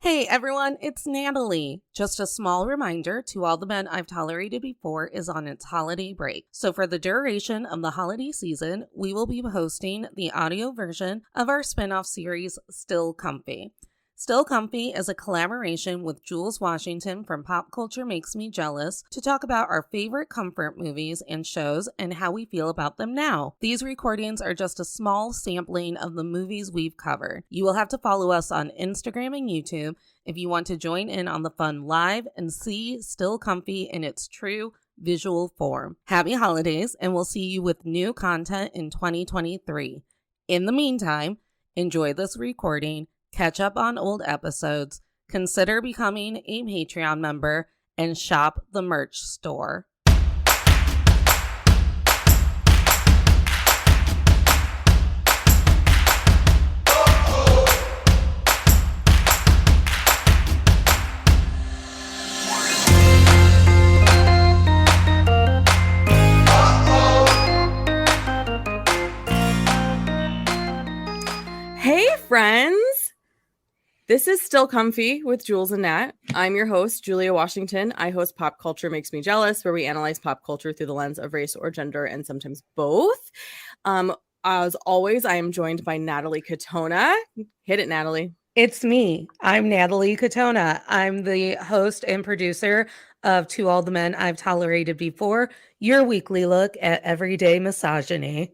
Hey everyone, it's Natalie. Just a small reminder to all the men I've tolerated before is on its holiday break. So for the duration of the holiday season, we will be hosting the audio version of our spin-off series, Still Comfy. Still Comfy is a collaboration with Jules Washington from Pop Culture Makes Me Jealous to talk about our favorite comfort movies and shows and how we feel about them now. These recordings are just a small sampling of the movies we've covered. You will have to follow us on Instagram and YouTube if you want to join in on the fun live and see Still Comfy in its true visual form. Happy holidays, and we'll see you with new content in 2023. In the meantime, enjoy this recording, catch up on old episodes, consider becoming a Patreon member, and shop the merch store. Hey friends! This is Still Comfy with Jules and Nat. I'm your host, Julia Washington. I host Pop Culture Makes Me Jealous, where we analyze pop culture through the lens of race or gender, and sometimes both. As always, I am joined by Natalie Katona. Hit it, Natalie. It's me. I'm Natalie Katona. I'm the host and producer of To All the Men I've Tolerated Before, your weekly look at everyday misogyny.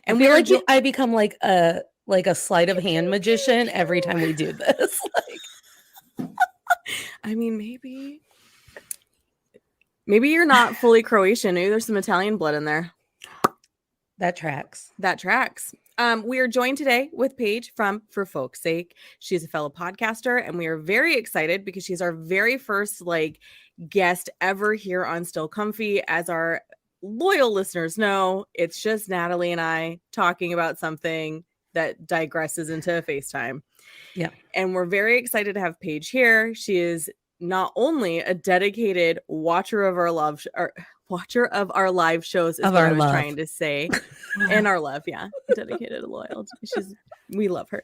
And I become like a sleight of hand magician every time we do this. I mean, maybe you're not fully Croatian. Maybe there's some Italian blood in there. That tracks. We are joined today with Paige from For Folk's Sake. She's a fellow podcaster, and we are very excited because she's our very first guest ever here on Still Comfy. As our loyal listeners know, it's just Natalie and I talking about something that digresses into FaceTime. Yeah. And we're very excited to have Paige here. She is not only a dedicated watcher of our live shows, is what I was trying to say. And our love, yeah. Dedicated, loyal. We love her.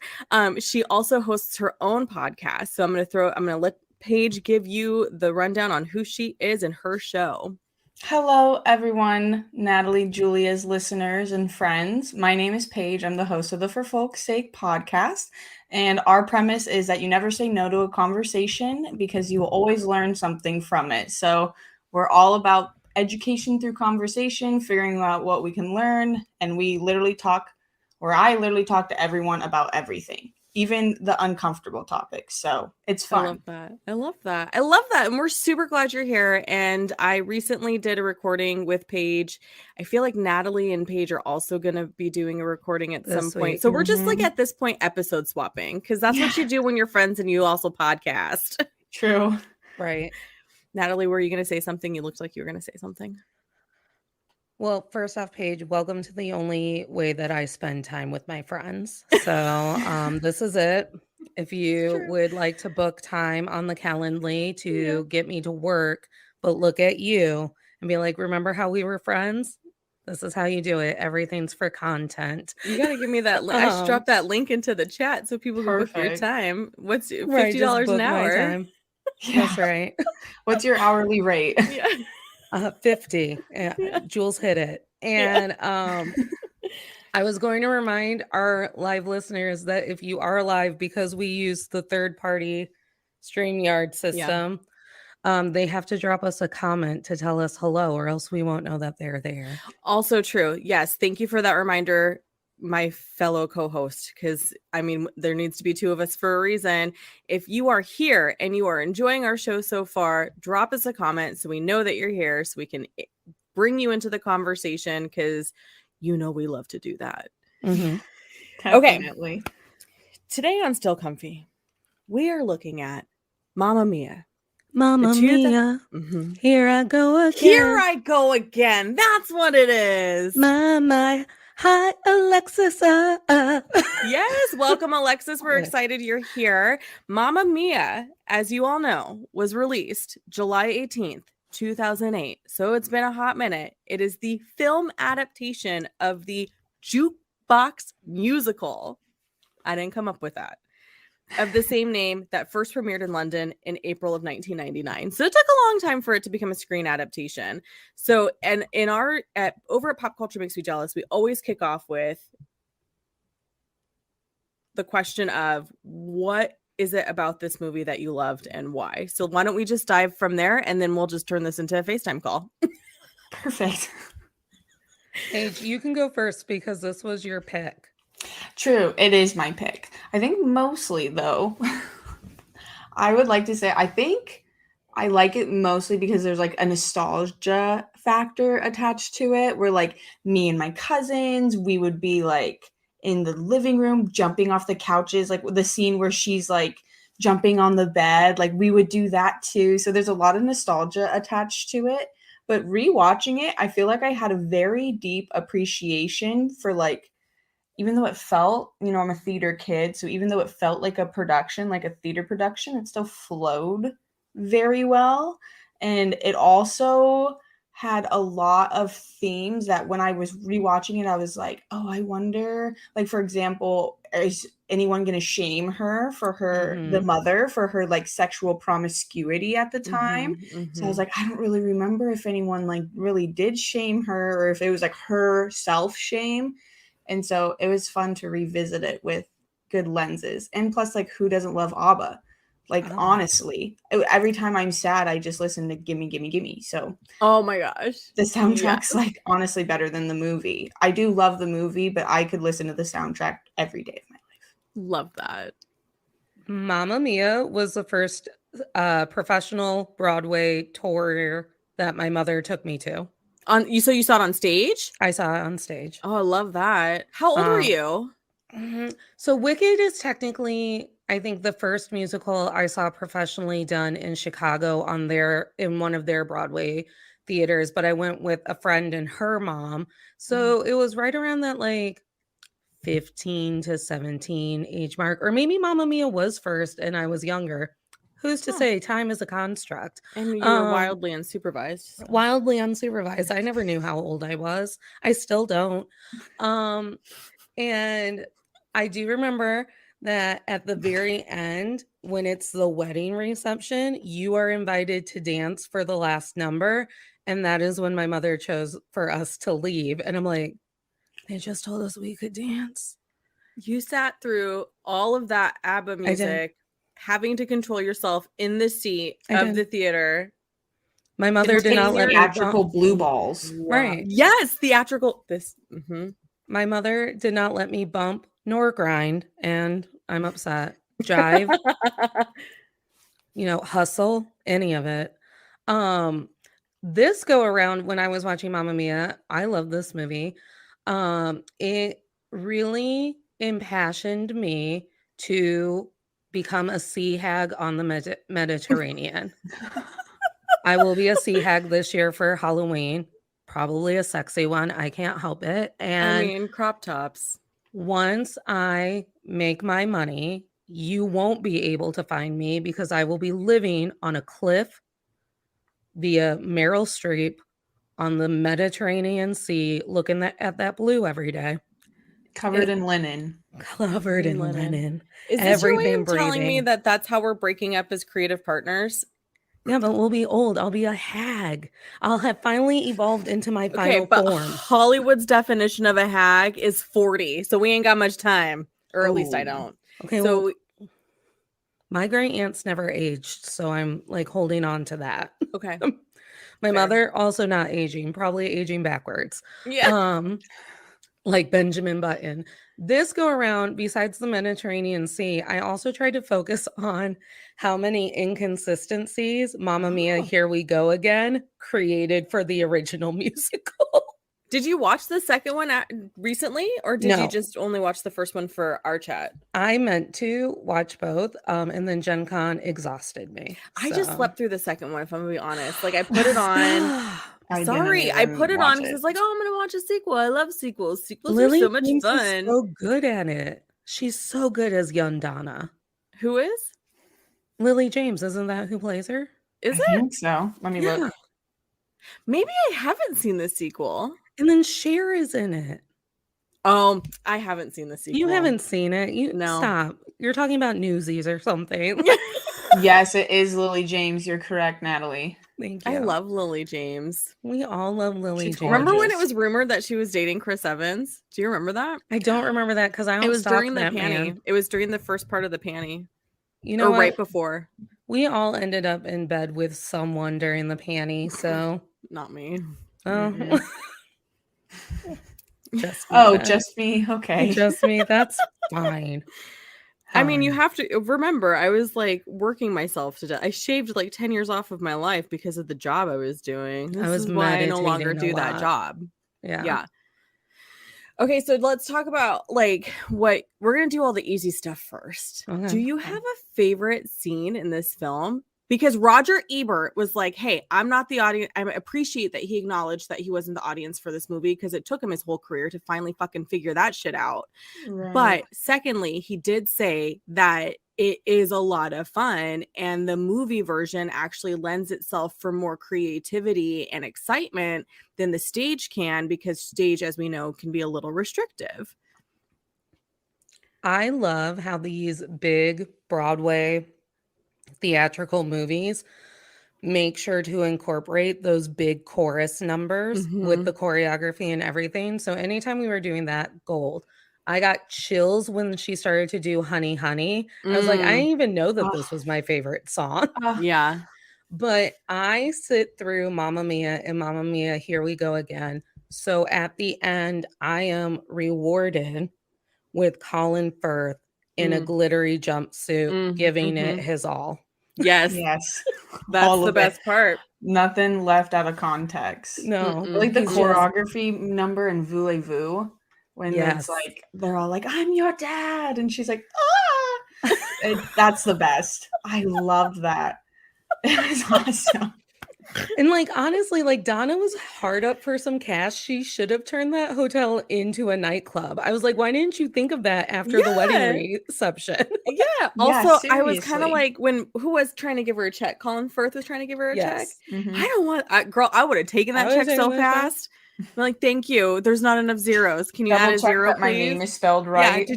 She also hosts her own podcast. So I'm gonna let Paige give you the rundown on who she is and her show. Hello, everyone, Natalie, Julia's listeners and friends. My name is Paige. I'm the host of the For Folk's Sake podcast. And our premise is that you never say no to a conversation because you will always learn something from it. So we're all about education through conversation, figuring out what we can learn. And I literally talk to everyone about everything, even the uncomfortable topics. So it's fun. I love that. And we're super glad you're here. And I recently did a recording with Paige. I feel like Natalie and Paige are also going to be doing a recording at some point. So we're just at this point, episode swapping, because that's what you do when you're friends and you also podcast. True. Right. Natalie, were you going to say something? You looked like you were going to say something. Well, first off, Paige, welcome to the only way that I spend time with my friends. So this is it. If you would like to book time on the Calendly to get me to work, but look at you and be like, remember how we were friends? This is how you do it. Everything's for content. You got to give me that link. I just dropped that link into the chat so people can book your time. What's $50 an hour? That's right. What's your hourly rate? 50. Jules hit it. And I was going to remind our live listeners that if you are live, because we use the third-party StreamYard system, they have to drop us a comment to tell us hello, or else we won't know that they're there. Also true. Yes. Thank you for that reminder, my fellow co-host, because there needs to be two of us for a reason. If you are here and you are enjoying our show so far, drop us a comment so we know that you're here, so we can bring you into the conversation, because we love to do that. Mm-hmm. Definitely. Okay. Today on Still Comfy, we are looking at Mamma Mia. Mamma Mia. Mm-hmm. Here I go again. That's what it is. My. Hi, Alexis. Yes, welcome, Alexis. We're excited you're here. Mamma Mia, as you all know, was released July 18th, 2008. So it's been a hot minute. It is the film adaptation of the jukebox musical. I didn't come up with that. of the same name that first premiered in London in April of 1999. So it took a long time for it to become a screen adaptation. So, and in our over at Pop Culture Makes Me Jealous, we always kick off with the question of what is it about this movie that you loved and why? So why don't we just dive from there, and then we'll just turn this into a FaceTime call. Perfect. Paige, you can go first because this was your pick. True, it is my pick. I think mostly, though, I would like to say I think I like it mostly because there's like a nostalgia factor attached to it, where like me and my cousins, we would be like in the living room jumping off the couches, like the scene where she's like jumping on the bed, like we would do that too. So there's a lot of nostalgia attached to it. But rewatching it, I feel like I had a very deep appreciation for like, even though it felt, I'm a theater kid, so even though it felt like a production, like a theater production, it still flowed very well. And it also had a lot of themes that when I was rewatching it, I was like, oh, I wonder, like, for example, is anyone going to shame her for her, the mother, for her like sexual promiscuity at the time? So I was like, I don't really remember if anyone like really did shame her or if it was like her self-shame. And so it was fun to revisit it with good lenses. And plus, like, who doesn't love ABBA? Like, honestly, every time I'm sad, I just listen to Gimme, Gimme, Gimme. So, oh my gosh, the soundtrack's like honestly better than the movie. I do love the movie, but I could listen to the soundtrack every day of my life. Love that. Mamma Mia was the first professional Broadway tour that my mother took me to. So you saw it on stage? I saw it on stage. Oh, I love that. How old were you? So Wicked is technically, I think, the first musical I saw professionally done in Chicago in one of their Broadway theaters, but I went with a friend and her mom. So it was right around that like 15 to 17 age mark, or maybe Mamma Mia was first and I was younger. Who's to say? Time is a construct. And you were wildly unsupervised. So. Wildly unsupervised. I never knew how old I was. I still don't. And I do remember that at the very end, when it's the wedding reception, you are invited to dance for the last number. And that is when my mother chose for us to leave. And I'm like, they just told us we could dance. You sat through all of that ABBA music, having to control yourself in the seat of the theater. My mother did not let me theatrical blue balls. Right. Yes, theatrical. My mother did not let me bump nor grind, and I'm upset. Jive, hustle, any of it. This go around when I was watching Mamma Mia, I love this movie. It really impassioned me to become a sea hag on the Mediterranean. I will be a sea hag this year for Halloween. Probably a sexy one. I can't help it. And crop tops. Once I make my money, you won't be able to find me because I will be living on a cliff via Meryl Streep on the Mediterranean Sea, looking at that blue every day. Covered in linen. Covered in linen. Is this your way of telling me that that's how we're breaking up as creative partners? Yeah, but we'll be old. I'll be a hag. I'll have finally evolved into my final form. Hollywood's definition of a hag is 40, so we ain't got much time. Or at least I don't. Okay, so my great aunts never aged, so I'm like holding on to that. Okay. My mother also not aging, probably aging backwards. Yeah. Like Benjamin Button. This go around, besides the Mediterranean Sea, I also tried to focus on how many inconsistencies Mamma Mia, Here We Go Again created for the original musical. Did you watch the second one recently, or did you just only watch the first one for our chat? I meant to watch both, and then Gen Con exhausted me. I just slept through the second one, if I'm going to be honest. Like, I put it on. I put it on because it's like, oh, I'm going to watch a sequel. I love sequels. Sequels Lily are so much James fun. Is so good at it. She's so good as young Donna. Who is? Lily James. Isn't that who plays her? Is it? I think so. Let me look. Maybe I haven't seen the sequel. And then Cher is in it. Oh, I haven't seen the sequel. You haven't seen it. No. Stop. You're talking about Newsies or something. Yes, it is Lily James. You're correct, Natalie. Thank you. I love Lily James. We all love Lily She's James. Remember when it gorgeous. was rumored that she was dating Chris Evans? Do you remember that? I don't remember that because I don't It was stalk during the that panty. man. It was during the first part of the panty. You know Or what? right before. We all ended up in bed with someone during the panty, so Not me. oh, Mhm. just me Oh, then. just me. Okay. just me. That's fine. I mean, you Fine. have to remember, I was like working myself to death. I shaved like 10 years off of my life because of the job I was doing. This was is why I no longer meditating a do that lot. job. Yeah. Yeah. Okay, so let's talk about like what we're going to do all the easy stuff first. Okay. Do you have a favorite scene in this film? Because Roger Ebert was like, hey, I'm not the audience. I appreciate that he acknowledged that he wasn't the audience for this movie because it took him his whole career to finally fucking figure that shit out. But secondly, he did say that it is a lot of fun and the movie version actually lends itself for more creativity and excitement than the stage can, because stage, as we know, can be a little restrictive. I love how these big Broadway theatrical movies make sure to incorporate those big chorus numbers with the choreography and everything. So anytime we were doing that, gold. I got chills when she started to do Honey Honey. I was like, I didn't even know that this was my favorite song. Yeah. But I sit through Mamma Mia and Mamma Mia, Here We Go Again. So at the end, I am rewarded with Colin Firth in a glittery jumpsuit, giving it his all. Yes. Yes. That's All the of best part. Nothing left out of context. No, Like the he's just- choreography number in Voulez-Vous, when Yes. it's like they're all like, I'm your dad, and she's like, ah. That's the best. I loved that. It was awesome. And like honestly, like Donna was hard up for some cash. She should have turned that hotel into a nightclub. I was like, why didn't you think of that after the Yeah. wedding reception? Yeah. Also, I was kind seriously. of like, who was trying to give her a check? Colin Firth was trying to give her a check. Yes. Mhm. I don't want, girl, I would have taken I that would've check so taken that check. fast. I'm like, thank you. There's not enough zeros. Can you add Double a check zero, that my please? name is spelled Yeah, right.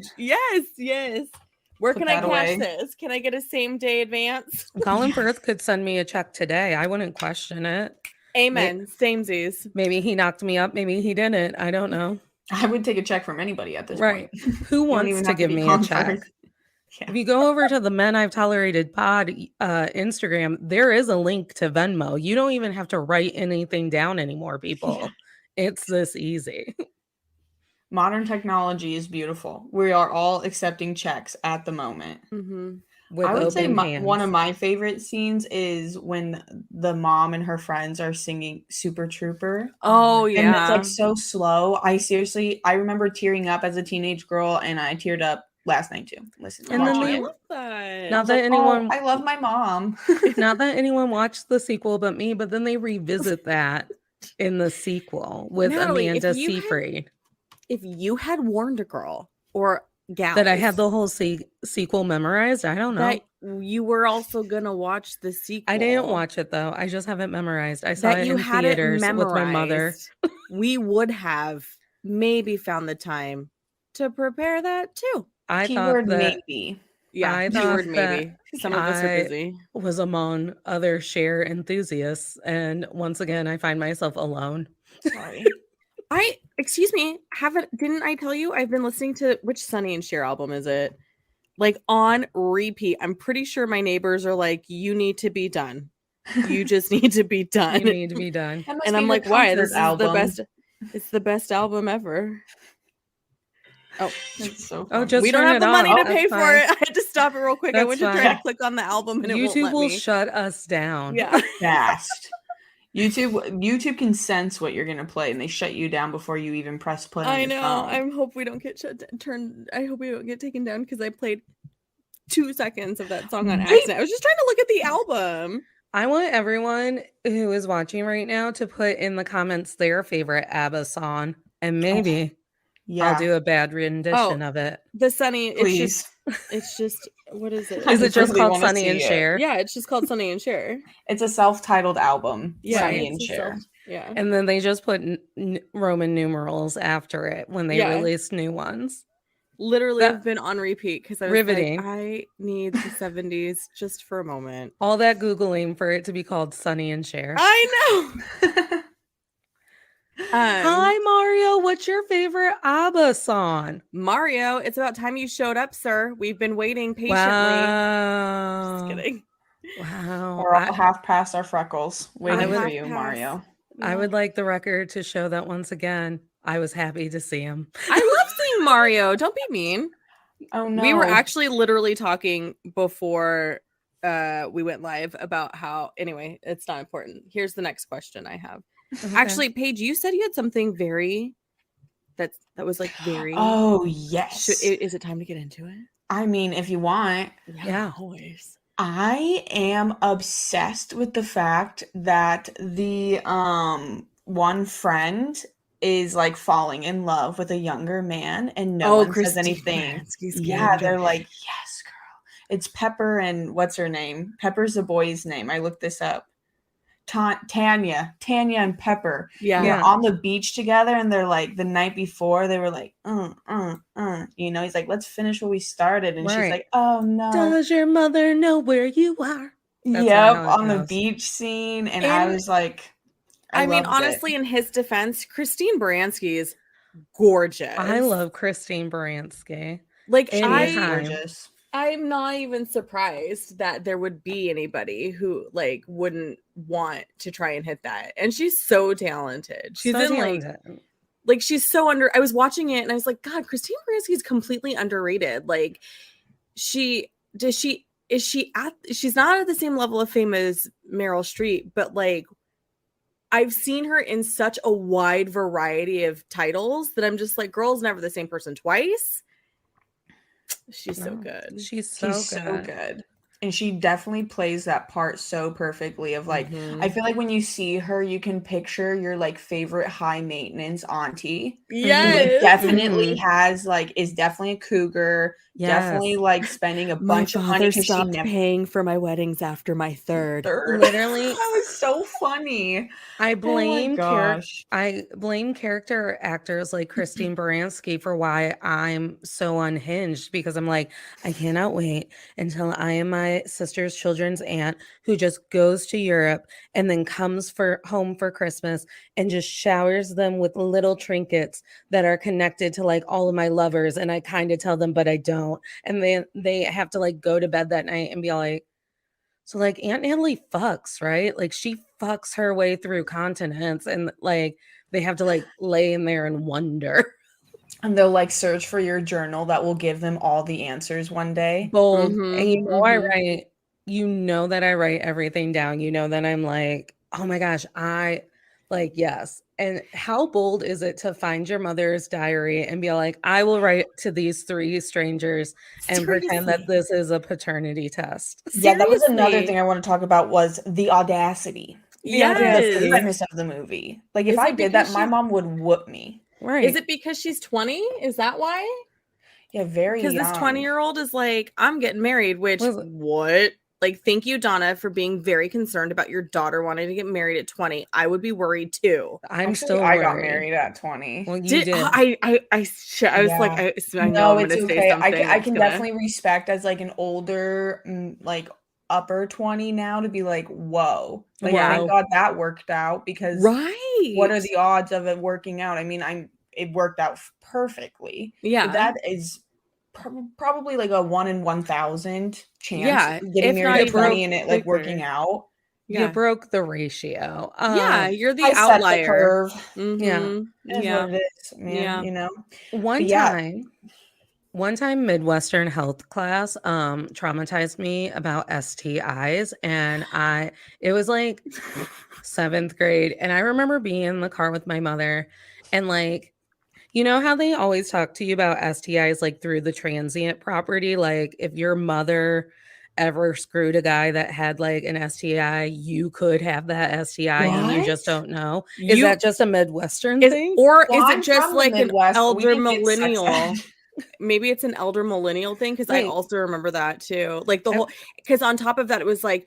yes. Where Put can I that cash away. this? Can I get a same day advance? Colin Firth could send me a check today. I wouldn't question it. Amen. Samesies. Maybe he knocked me up. Maybe he didn't. I don't know. I would take a check from anybody at this Right. point. Who You don't wants even to have give be me a Colin check? Firth. If you go over to the Men I've Tolerated pod Instagram, there is a link to Venmo. You don't even have to write anything down anymore, people. It's this easy. Modern technology is beautiful. We are all accepting checks at the moment. Mm-hmm. With I would say open hands. one of my favorite scenes is when the mom and her friends are singing Super Trooper. Oh, And yeah. it's like so slow. I remember tearing up as a teenage girl, and I teared up last night too. Listen, And then watching they- I it. love that. Not I was that like, anyone- "Oh, I love my mom. Not that anyone watched the sequel but me, but then they revisit that in the sequel with Natalie, if Amanda you had- Seyfried. If you had warned a girl or gal That I had the whole sequel memorized. I don't know. that you were also gonna watch the sequel. I didn't watch it though. I just have it memorized. I saw that it you in had it theaters memorized. with my mother. We would have maybe found the time to prepare that too. I Keyword thought that maybe. Yeah, I keyword thought that maybe. Some of us are I- busy. was among other Cher enthusiasts, and once again, I find myself alone. Sorry. Excuse me, didn't I tell you I've been listening to which Sonny and Cher album is it? Like on repeat. I'm pretty sure my neighbors are like, you need to be done. You just need to be You done. need to be done. That must And be I'm your like, why? comfort This is album. the best. It's the best album ever. Oh, It's so Oh, funny. just we don't turn have it the on. money to That's pay for fine. it. I had to stop it real quick. I That's went to try fine. to click on the album and it won't YouTube let will me. shut us down. Yeah. fast. YouTube can sense what you're gonna play, and they shut you down before you even press play. On I your know. phone. I hope we don't get I hope we don't get taken down because I played 2 seconds of that song on Wait. accident. I was just trying to look at the album. I want everyone who is watching right now to put in the comments their favorite ABBA song, and maybe Yeah, I'll do a bad rendition of it. The Sunny. please. It's just. What is it? I Is it just really called wanna Sonny and see it. Cher? Yeah, it's just called Sonny and Cher. It's a self-titled album. Yeah, Sonny it's and a Cher. Yeah. And then they just put Roman numerals after it when they released new ones. Literally have been on repeat because I was riveting. like, I need the 70s just for a moment. All that Googling for it to be called Sonny and Cher. I know. Hi, Mario. What's your favorite ABBA song? Mario, it's about time you showed up, sir. We've been waiting patiently. Wow. Just kidding. Wow. We're all half past our freckles waiting for you, pass. Mario. I would like the record to show that once again. I was happy to see him. I love seeing Mario. Don't be mean. Oh, no. We were actually literally talking before we went live about how, anyway, it's not important. Here's the next question I have. Okay. Actually, Paige, you said you had something that was like very. Oh, yes. Is it time to get into it? I mean, if you want. Yeah, always. I am obsessed with the fact that the one friend is like falling in love with a younger man and no one says anything. Yeah, they're like, yes, girl. It's Pepper and what's her name? Pepper's the boy's name. I looked this up. Tanya and Pepper. Yeah. On the beach together, and they're like, the night before they were like, you know, he's like, let's finish what we started, and she's like, oh no, does your mother know where you are? Yep, on the beach scene, and I was like, I mean, honestly, in his defense, Christine Baranski is gorgeous. I love Christine Baranski. Like, she's gorgeous. I'm not even surprised that there would be anybody who like wouldn't want to try and hit that. And she's so talented. She's so talented. Like she's so I was watching it and I was like, God, Christine Baranski is completely underrated. Like she's not at the same level of fame as Meryl Streep, but like I've seen her in such a wide variety of titles that I'm just like, girl's never the same person twice. She's so good. She's so good. And she definitely plays that part so perfectly of like, I feel like when you see her, you can picture your like favorite high maintenance auntie. Yes. Who definitely is definitely a cougar. Yes. Definitely like spending a bunch of money because she never paying for my weddings after my third. Literally. That was so funny. I blame character actors like Christine Baranski for why I'm so unhinged, because I'm like, I cannot wait until I am my sister's children's aunt who just goes to Europe and then comes home for Christmas and just showers them with little trinkets that are connected to like all of my lovers, and I kind of tell them but I don't, and then they have to like go to bed that night and be like, so like Aunt Natalie fucks, right? Like she fucks her way through continents, and like they have to like lay in there and wonder. And they'll like search for your journal that will give them all the answers one day. Bold. And you know I write, you know that I write everything down. You know that I'm like, oh my gosh, I like, yes. And how bold is it to find your mother's diary and be like, I will write to these 3 strangers and pretend that this is a paternity test. Yeah, that was another thing I want to talk about, was the audacity. The premise of the movie. Like if I did that, my mom would whoop me. Right. Is it because she's 20? Is that why? Yeah, very young. Because this 20-year-old is like, I'm getting married, which what? Like, thank you, Donna, for being very concerned about your daughter wanting to get married at 20. I would be worried too. I got married at 20. Well, you did. I was like, I know I'm going to say something. I can definitely respect as like an older, like upper 20 now, to be like, whoa. Like, thank God that worked out, because what are the odds of it working out? I mean, it worked out perfectly. Yeah. But that is probably like a 1 in 1,000 chance getting married at 20 and it like working out. You broke the ratio. You're the outlier. Set the curve. Mm-hmm. Yeah. What it is, man. You know. One time Midwestern health class traumatized me about STIs, and it was like 7th grade, and I remember being in the car with my mother, and like, you know how they always talk to you about STIs like through the transient property, like if your mother ever screwed a guy that had like an STI, you could have that STI and you just don't know. Is that just a Midwestern thing? Or is it just like an elder millennial? Maybe it's an elder millennial thing, because I also remember that too. Like the whole, because on top of that, it was like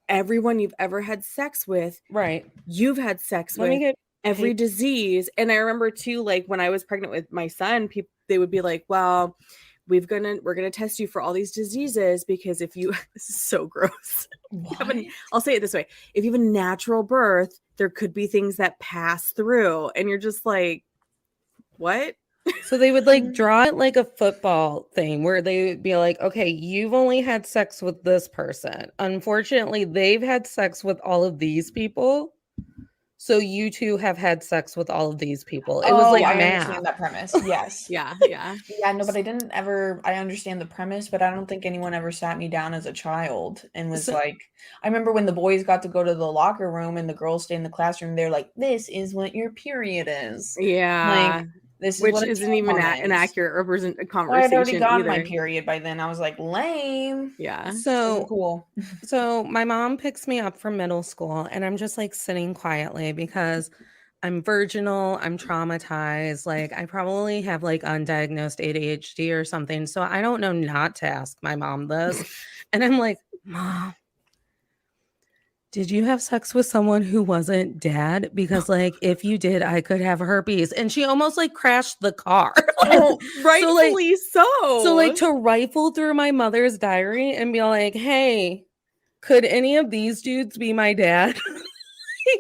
everyone you've ever had sex with, Right. you've had sex Let me with, get every disease. And I remember too, like when I was pregnant with my son, people, they would be like, well, we're gonna test you for all these diseases, because if you this is so gross. I'll say it this way: if you have a natural birth, there could be things that pass through, and you're just like, what? So they would like draw it like a football thing where they would be like, okay, you've only had sex with this person. Unfortunately, they've had sex with all of these people. So you two have had sex with all of these people. It was like I math. understand that premise. Yes. Yeah. Yeah, no, but I didn't ever, I understand the premise, but I don't think anyone ever sat me down as a child and was So- like, I remember when the boys got to go to the locker room and the girls stay in the classroom, they're like, this is what your period is. Yeah. Like, this is Which what a isn't even tampon an is. accurate Well, conversation I'd already gotten my either. period by then. I was like, lame. Yeah. So cool. So my mom picks me up from middle school and I'm just like sitting quietly because I'm virginal, I'm traumatized, like I probably have like undiagnosed ADHD or something. So I don't know not to ask my mom this. And I'm like, Mom, did you have sex with someone who wasn't dad? Because like if you did, I could have herpes. And she almost like crashed the car. Oh, rightfully so. So like to rifle through my mother's diary and be like, hey, could any of these dudes be my dad?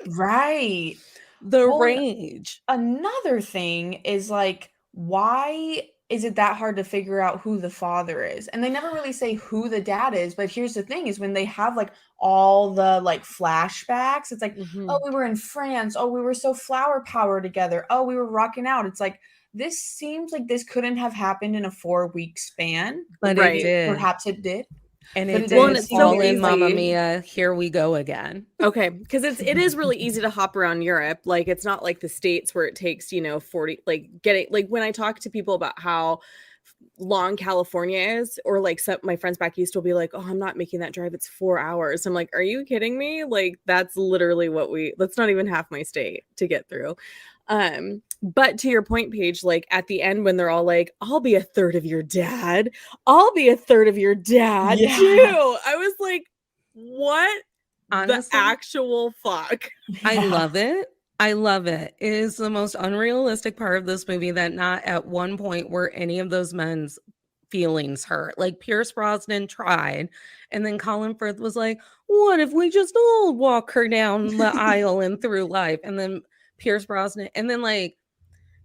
Right. The Well, rage. Another thing is like, why is it that hard to figure out who the father is? And they never really say who the dad is, but here's the thing is when they have like all the like flashbacks, it's like, Mhm. oh, we were in France. Oh, we were so flower power together. Oh, we were rocking out. It's like, this seems like this couldn't have happened in a 4-week span. But Right. it did. Perhaps it did. And But it it did. didn't and it's seem so All in Mamma easy. Mia, here we go again. Okay, because it is really easy to hop around Europe. Like it's not like the States where it takes 40, like getting, like when I talk to people about how long California is, or like some my friends back east will be like, oh, I'm not making that drive, it's 4 hours. I'm like, are you kidding me? Like that's literally that's not even half my state to get through. But to your point, Paige, like at the end when they're all like, I'll be a third of your dad, I'll be a third of your dad Yeah. too. I was like, what? Honestly, The actual fuck. I love it. I love it. It is the most unrealistic part of this movie that not at one point were any of those men's feelings hurt. Like Pierce Brosnan tried, and then Colin Firth was like, what if we just all walk her down the aisle and through life? And then Pierce Brosnan, and then like,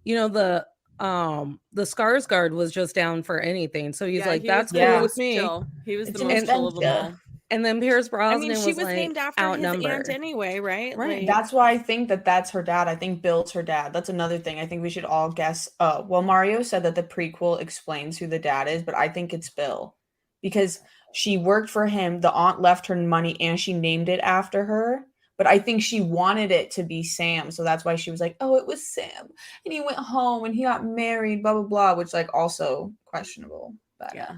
the Skarsgård was just down for anything. So he's like, that's cool with me. Chill. He was It's the most chill of them nostalgia. all. And then Pierce I Brosnan mean, she was like, named after his outnumbered. aunt anyway, right? Right. Like, That's why I think that's her dad. I think Bill's her dad. That's another thing. I think we should all guess. Well, Mario said that the prequel explains who the dad is, but I think it's Bill because she worked for him. The aunt left her money and she named it after her. But I think she wanted it to be Sam. So that's why she was like, oh, it was Sam. And he went home and he got married, blah, blah, blah, which like also questionable. But yeah.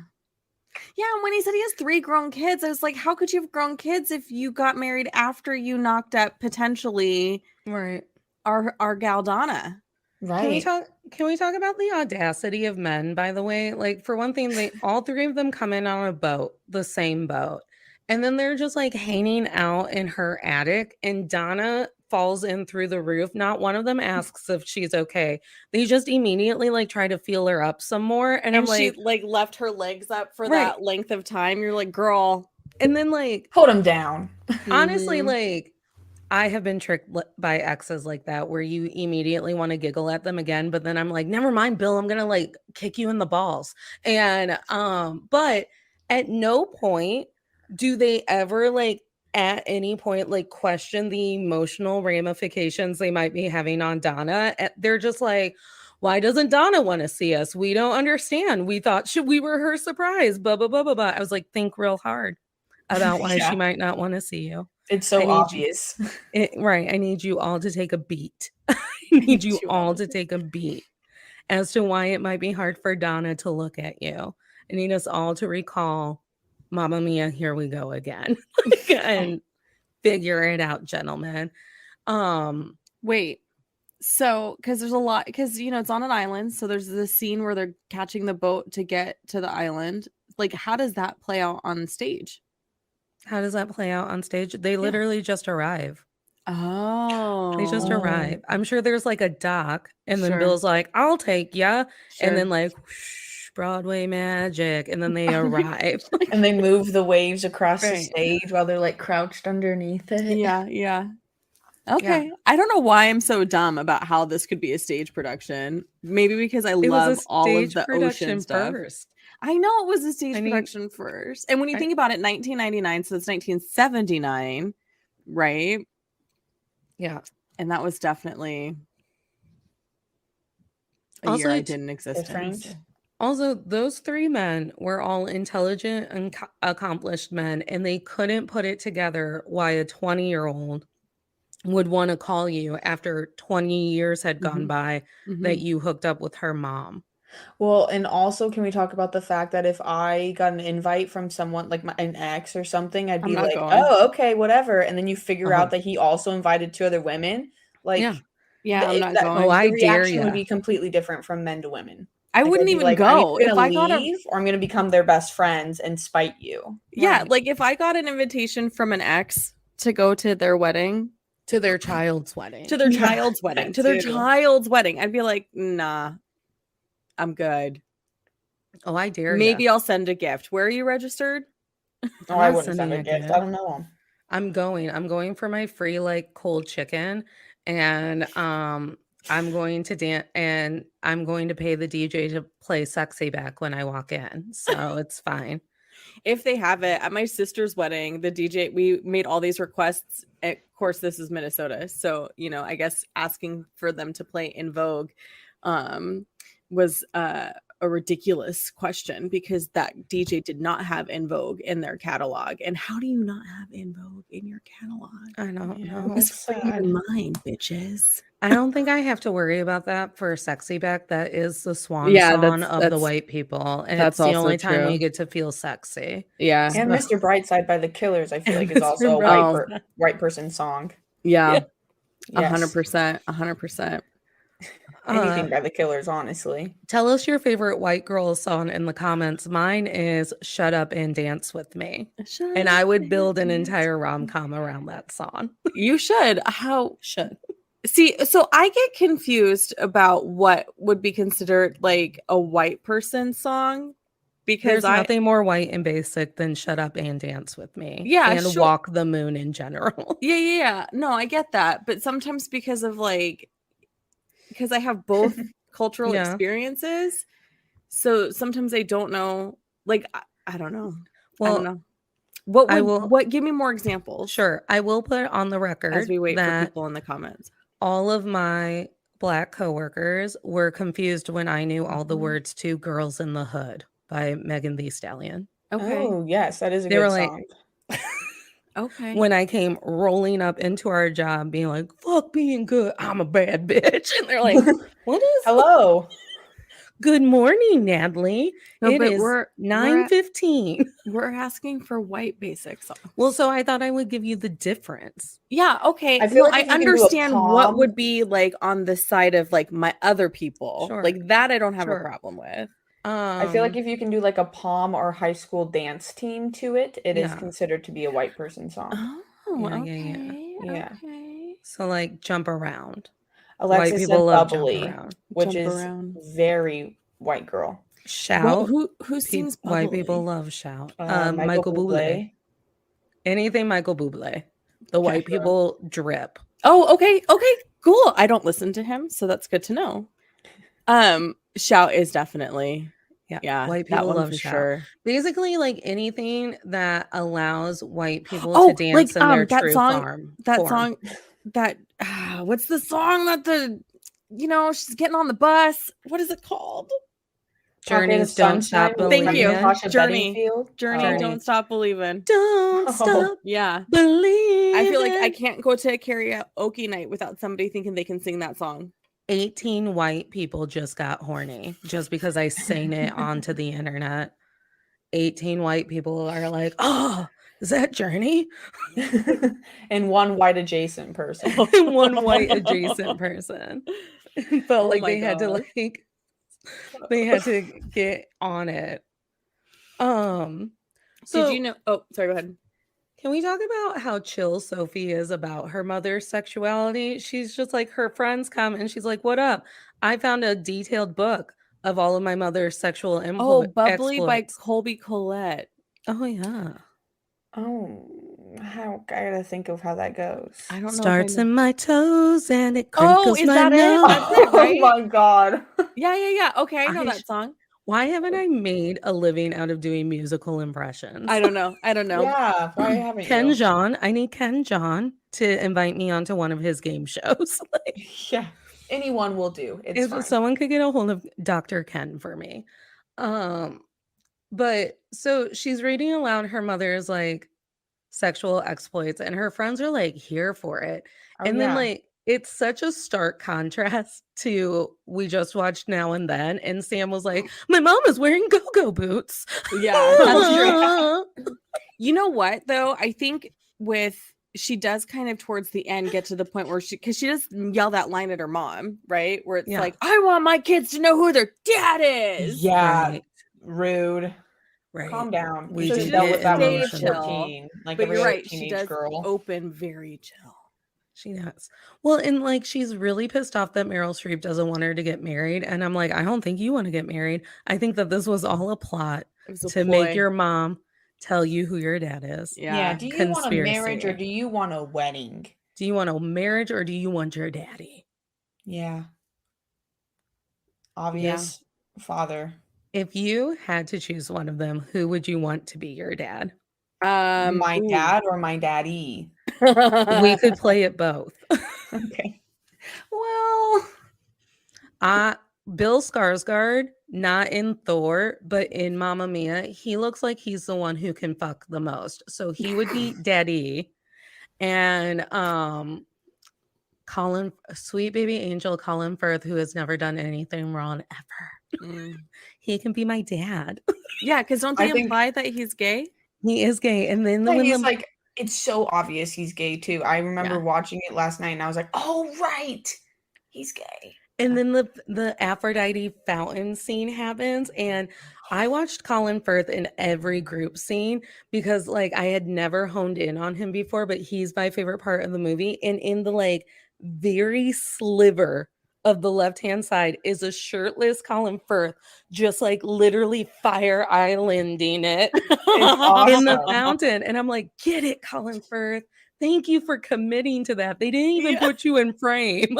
Yeah, and when he said he has 3 grown kids, I was like, how could you have grown kids if you got married after you knocked up potentially Right. our gal Donna? right. Can we talk about the audacity of men, by the way? Like for one thing, all 3 of them come in on a boat, the same boat. And then they're just like hanging out in her attic and Donna falls in through the roof. Not one of them asks if she's okay. They just immediately like try to feel her up some more. And I'm she like, like left her legs up for Right. that length of time. You're like, girl. and then like Hold him down. honestly, Mhm. like I have been tricked by exes like that where you immediately want to giggle at them again, but then I'm like, never mind, Bill, I'm gonna like kick you in the balls. And but at no point do they ever like at any point like question the emotional ramifications they might be having on Donna. They're just like, why doesn't Donna want to see us? We don't understand. We thought we were her surprise. Blah blah blah blah blah. I was like, think real hard about why Yeah. she might not want to see you. It's so I need obvious. Right. I need you all to take a beat. I need you all to take a beat as to why it might be hard for Donna to look at you. I need us all to recall Mamma Mia, here we go again. And figure it out, gentlemen. Wait. So, because there's a lot, because it's on an island. So there's this scene where they're catching the boat to get to the island. Like, how does that play out on stage? How does that play out on stage? They literally just arrive. Oh, They just arrive. I'm sure there's like a dock, and then Sure. Bill's like, "I'll take ya," Sure. and then like whoosh, Broadway magic, and then they arrive. And they move the waves across the Right. stage while they're like crouched underneath it. Yeah. Okay. I don't know why I'm so dumb about how this could be a stage production. Maybe because I It love was a all of stage the production ocean stuff. first. I know it was a stage I mean, production first. And when you I- think about it, 1999, so it's 1979, right? Yeah. And that was definitely a Also, year I it's didn't exist in. Different. Also, those three men were all intelligent and accomplished men, and they couldn't put it together why a 20-year-old would want to call you after 20 years had gone Mhm. by Mhm. that you hooked up with her mom. Well, and also, can we talk about the fact that if I got an invite from someone like an ex or something, I'd I'm be not like, going. "Oh, okay, whatever," and then you figure Oh. out that he also invited 2 other women. Like, Yeah. Yeah, I'm if not that, going. Oh, I the dare reaction would ya. be completely different from men to women. I Like, wouldn't I'd be even like, go I'm if I got a leave, or I'm gonna become their best friends and spite you. yeah, Right. like if I got an invitation from an ex to go to their wedding, To their child's wedding. to their Yeah, child's wedding, that to their too. child's wedding, I'd be like, nah, I'm good. Oh, I dare Maybe ya. I'll send a gift. Where are you registered? Oh, I'm I not wouldn't send sending a a gift. gift. I don't know him. I'm going for my free like cold chicken, and I'm going to dance, and I'm going to pay the DJ to play Sexy Back when I walk in. So it's fine. If they have it at my sister's wedding, the DJ, we made all these requests. Of course, this is Minnesota, so I guess asking for them to play In Vogue was a ridiculous question because that DJ did not have In Vogue in their catalog. And how do you not have In Vogue in your catalog? I don't know. It's in your mind, bitches. I don't think I have to worry about that for Sexy Back. That is the swan Yeah, song of the that's- white people. And that's it's the also only time we true. get to feel sexy. Yeah. And Mr. Brightside by the Killers, I feel And like, is Mr. also a Brightside. white person song. Yeah. Yes. 100%. 100%. Anything by the Killers, honestly. Tell us your favorite white girl song in the comments. Mine is Shut Up and Dance With Me. And I would build an entire rom-com around that song. You should. How Should. See, so I get confused about what would be considered like a white person song because There's nothing more white and basic than Shut Up and Dance With Me. Yeah, And sure. Walk the Moon in general. Yeah. No, I get that. But sometimes because I have both cultural Yeah. experiences. So sometimes I don't know. Like, I don't know. Well, I don't know. What give me more examples? Sure. I will put on the record As we wait for that people in the comments. all of my Black coworkers were confused when I knew all the Mhm. words to Girls in the Hood by Megan Thee Stallion. Okay. Oh, yes, that is a They good were like- song. Okay. When I came rolling up into our job being like, fuck being good, I'm a bad bitch. And they're like, what is Hello. good morning, Natalie? No, It but is we're 9:15. we're asking for white basic songs. Well, so I thought I would give you the difference. Yeah, okay. I feel like I if you can do a understand what prom- would be like on the side of like my other people. Sure. Like that I don't have Sure. a problem with. I feel like if you can do like a pom or high school dance team to it, it is Yeah. considered to be a white person song. Oh, Yeah, okay. Yeah. Okay. so like jump around. Alexis White said people love jump bubbly, around. which Jump is around. very white girl. Shout. Who Pe- sings white people Bubbly? love shout. Michael Bublé. Anything Michael Bublé. The Okay, white sure. people drip. Oh, okay. Cool. I don't listen to him, so that's good to know. Shout is definitely yeah. White that people one love for shout. sure. Basically, like anything that allows white people Oh, to dance like, in their that true song- form. That song that what's the song that she's getting on the bus? What is it called? Journeys Don't Stop Thank you. Believing. Natasha Journey. Bedingfield. Journey, Oh. Don't Stop Believing. Don't Oh. stop Yeah. believing. I feel like I can't go to a karaoke night without somebody thinking they can sing that song. 18 white people just got horny just because I sang it onto the internet. 18 white people are like, oh, is that Journey? And one white adjacent person. And one white adjacent person. It felt Oh like my they had to God. like they had to get on it. So Did you know? Oh, sorry. Go ahead. Can we talk about how chill Sophie is about her mother's sexuality? She's just like, her friends come and she's like, "What up? I found a detailed book of all of my mother's sexual Bubbly by exploits." Colby Collette. Oh yeah. Oh, how I gotta think of how that goes. I don't know. Starts in my toes and it Oh, crinkles is my that it? nose. That's it, right? Oh my god. Yeah. Okay, I know I that song. Why haven't I made a living out of doing musical impressions? I don't know. Yeah, why haven't Ken you? Jean. I need Ken Jean to invite me onto one of his game shows. Like, Yeah, anyone will do. It's if fine. someone could get a hold of Dr. Ken for me. But so she's reading aloud her mother's like sexual exploits, and her friends are like here for it. Oh, And then yeah. like it's such a stark contrast to we just watched Now and Then, and Sam was like, "My mom is wearing go-go boots." Yeah, that's true. You know what though? I think she does kind of towards the end get to the point where because she does yell that line at her mom, right? Where it's Yeah. like, I want my kids to know who their dad is. Yeah, Right. rude. Right. Calm down. We You So should she have dealt does with that when you were stay chill, 14, like but every you're other right. She teenage does girl. open very chill. She does. Well, and like she's really pissed off that Meryl Streep doesn't want her to get married. And I'm like, I don't think you want to get married. I think that this was all a plot It was a to ploy. make your mom tell you who your dad is. Yeah. Do you want a marriage or Conspiracy. do you want a wedding? Do you want a marriage or do you want your daddy? Yeah. Obvious father. If you had to choose one of them, who would you want to be your dad? My Ooh. dad or my daddy? We could play it both. Okay. Well, Bill Skarsgård, not in Thor, but in Mamma Mia, he looks like he's the one who can fuck the most. So he would be daddy. And sweet baby angel Colin Firth, who has never done anything wrong ever. He can be my dad. Yeah, because don't they imply that he's gay? He is gay. And then like, it's so obvious he's gay too. I remember watching it last night and I was like, oh, right. He's gay. And then the Aphrodite fountain scene happens. And I watched Colin Firth in every group scene because like I had never honed in on him before, but he's my favorite part of the movie. And in the like very sliver of the left-hand side is a shirtless Colin Firth, just like literally Fire Islanding it in the fountain. And I'm like, get it, Colin Firth. Thank you for committing to that. They didn't even put you in frame.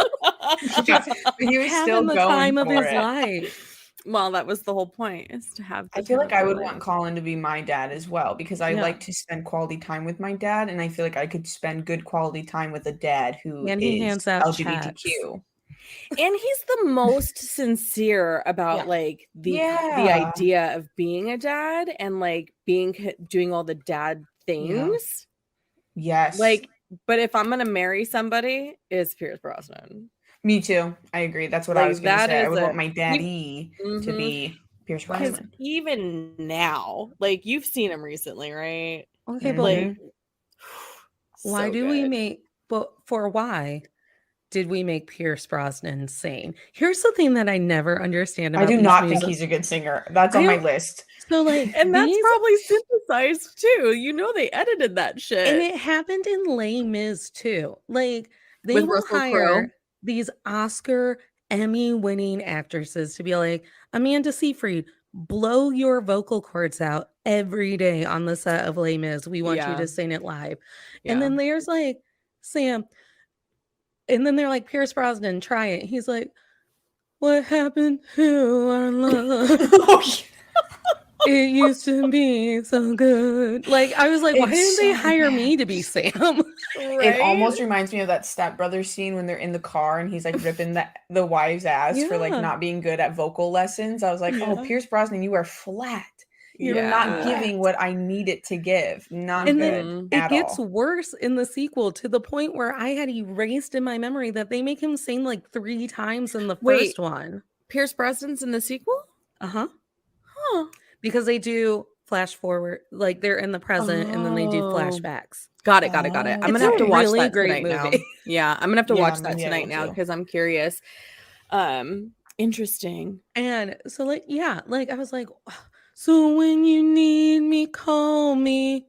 He was still the going time of for his it. life. Well, that was the whole point, is to have. I feel like I would want Colin to be my dad as well because I like to spend quality time with my dad, and I feel like I could spend good quality time with a dad who is LGBTQ. And he's the most sincere about like the idea of being a dad and like doing all the dad things. Yes. Like, but if I'm gonna marry somebody, it's Pierce Brosnan. Me too. I agree. That's what I was gonna say. I would want my daddy to be Pierce Brosnan. Even now, like you've seen him recently, right? Okay, but like, why do we make? But for why did we make Pierce Brosnan sing? Here's the thing that I never understand about I do not think he's a good singer. That's on my list. So like, and that's probably synthesized too. You know, they edited that shit, and it happened in Les Mis too. Like they will hire these Oscar, Emmy-winning actresses to be like, Amanda Seyfried, blow your vocal cords out every day on the set of Les Mis. We want you to sing it live. And then there's like Sam. And then they're like, Pierce Brosnan, try it. He's like, what happened to our love? It used to be so good. Like, I was like, why didn't they hire me to be Sam? Right? It almost reminds me of that Step Brothers scene when they're in the car and he's like ripping the wife's ass for like not being good at vocal lessons. I was like, oh, Pierce Brosnan, you are flat. You're not giving what I need it to give. Not and good then it gets worse in the sequel to the point where I had erased in my memory that they make him sing like 3 times in the first one. Pierce Brosnan's in the sequel? Huh. Because they do flash forward, like they're in the present and then they do flashbacks. Got it. I'm gonna have to watch that tonight now. Yeah, I'm gonna have to watch that tonight now because I'm curious. Interesting. And so like, like I was like, so when you need me, call me.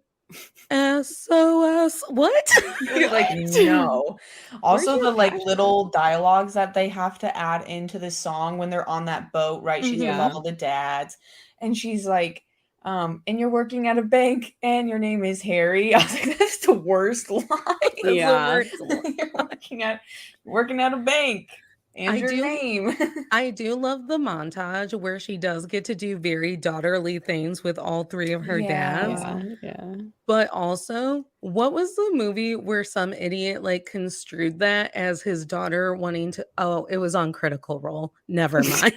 SOS. What? You're like, no. Also, your the like passion? little dialogues that they have to add into the song when they're on that boat, right? She's with Yeah. all the dads, and she's like, and you're working at a bank, and your name is Harry. I was like, that's the worst line. That's Yeah. the worst one. You're working at a bank, and I your do- name. I do love the montage where she does get to do very daughterly things with all three of her dads. Yeah. But also, what was the movie where some idiot like construed that as his daughter wanting to? Oh, it was on Critical Role. Never mind.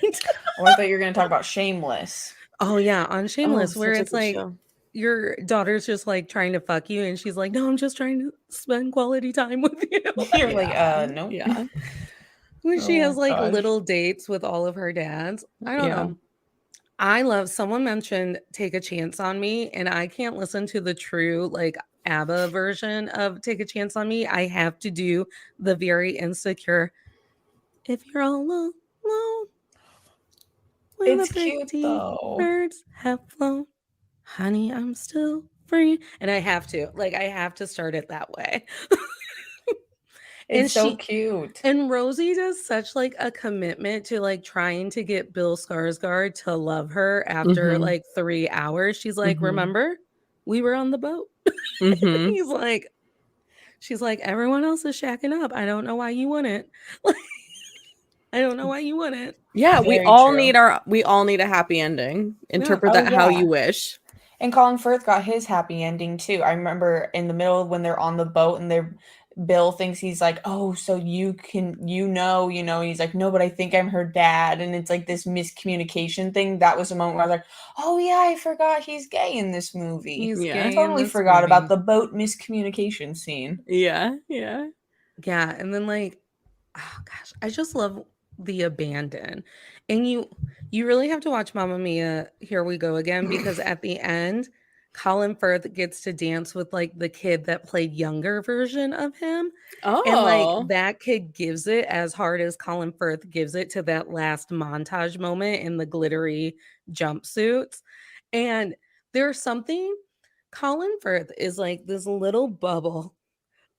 Oh, I thought you were going to talk about Shameless. Oh yeah, on Shameless, where such a it's good like show. your daughter's just like trying to fuck you, and she's like, "No, I'm just trying to spend quality time with you." You're like, nope. Yeah. When she Oh has my like gosh. little dates with all of her dads. I don't Yeah. know. I love someone mentioned Take a Chance on Me, and I can't listen to the true like ABBA version of Take a Chance on Me. I have to do the very insecure if you're all alone when It's the cute, pretty though. birds have flown. Honey, I'm still free. And I have to start it that way. It's And so she- cute. And Rosie does such like a commitment to like trying to get Bill Skarsgård to love her after Mhm. like 3 hours. She's like, Mhm. remember, we were on the boat. Mhm. She's like, everyone else is shacking up. I don't know why you wouldn't. Like, I don't know why you wouldn't. Yeah, we Very all true. need a happy ending. Interpret Oh, that how yeah. you wish. And Colin Firth got his happy ending too. I remember in the middle when they're on the boat and Bill thinks he's like, oh, so you know, and he's like, no, but I think I'm her dad. And it's like this miscommunication thing. That was a moment where I was like, oh yeah, I forgot he's gay in this movie. He's Yeah. gay I in totally this forgot about movie. the boat miscommunication scene. Yeah. Yeah, and then like, oh gosh, I just love the abandon. And you really have to watch Mamma Mia, Here We Go Again, because at the end, Colin Firth gets to dance with like the kid that played younger version of him. Oh. And like that kid gives it as hard as Colin Firth gives it to that last montage moment in the glittery jumpsuits. And there's something, Colin Firth is like this little bubble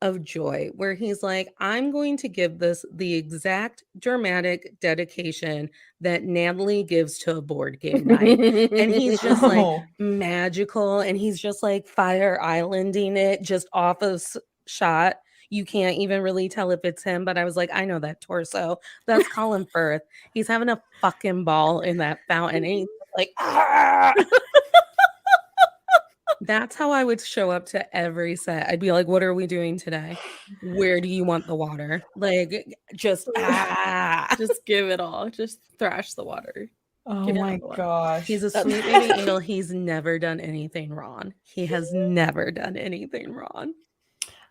of joy where he's like, I'm going to give this the exact dramatic dedication that Natalie gives to a board game night. And he's just like Oh. magical, and he's just like Fire Islanding it just off of shot. You can't even really tell if it's him, but I was like, I know that torso. That's Colin Firth. He's having a fucking ball in that fountain. And he's like, ah! That's how I would show up to every set. I'd be like, what are we doing today? Where do you want the water? Like, just just give it all. Just thrash the water. Oh Get my out the way. gosh. He's a sweet baby angel. He's never done anything wrong. He has never done anything wrong.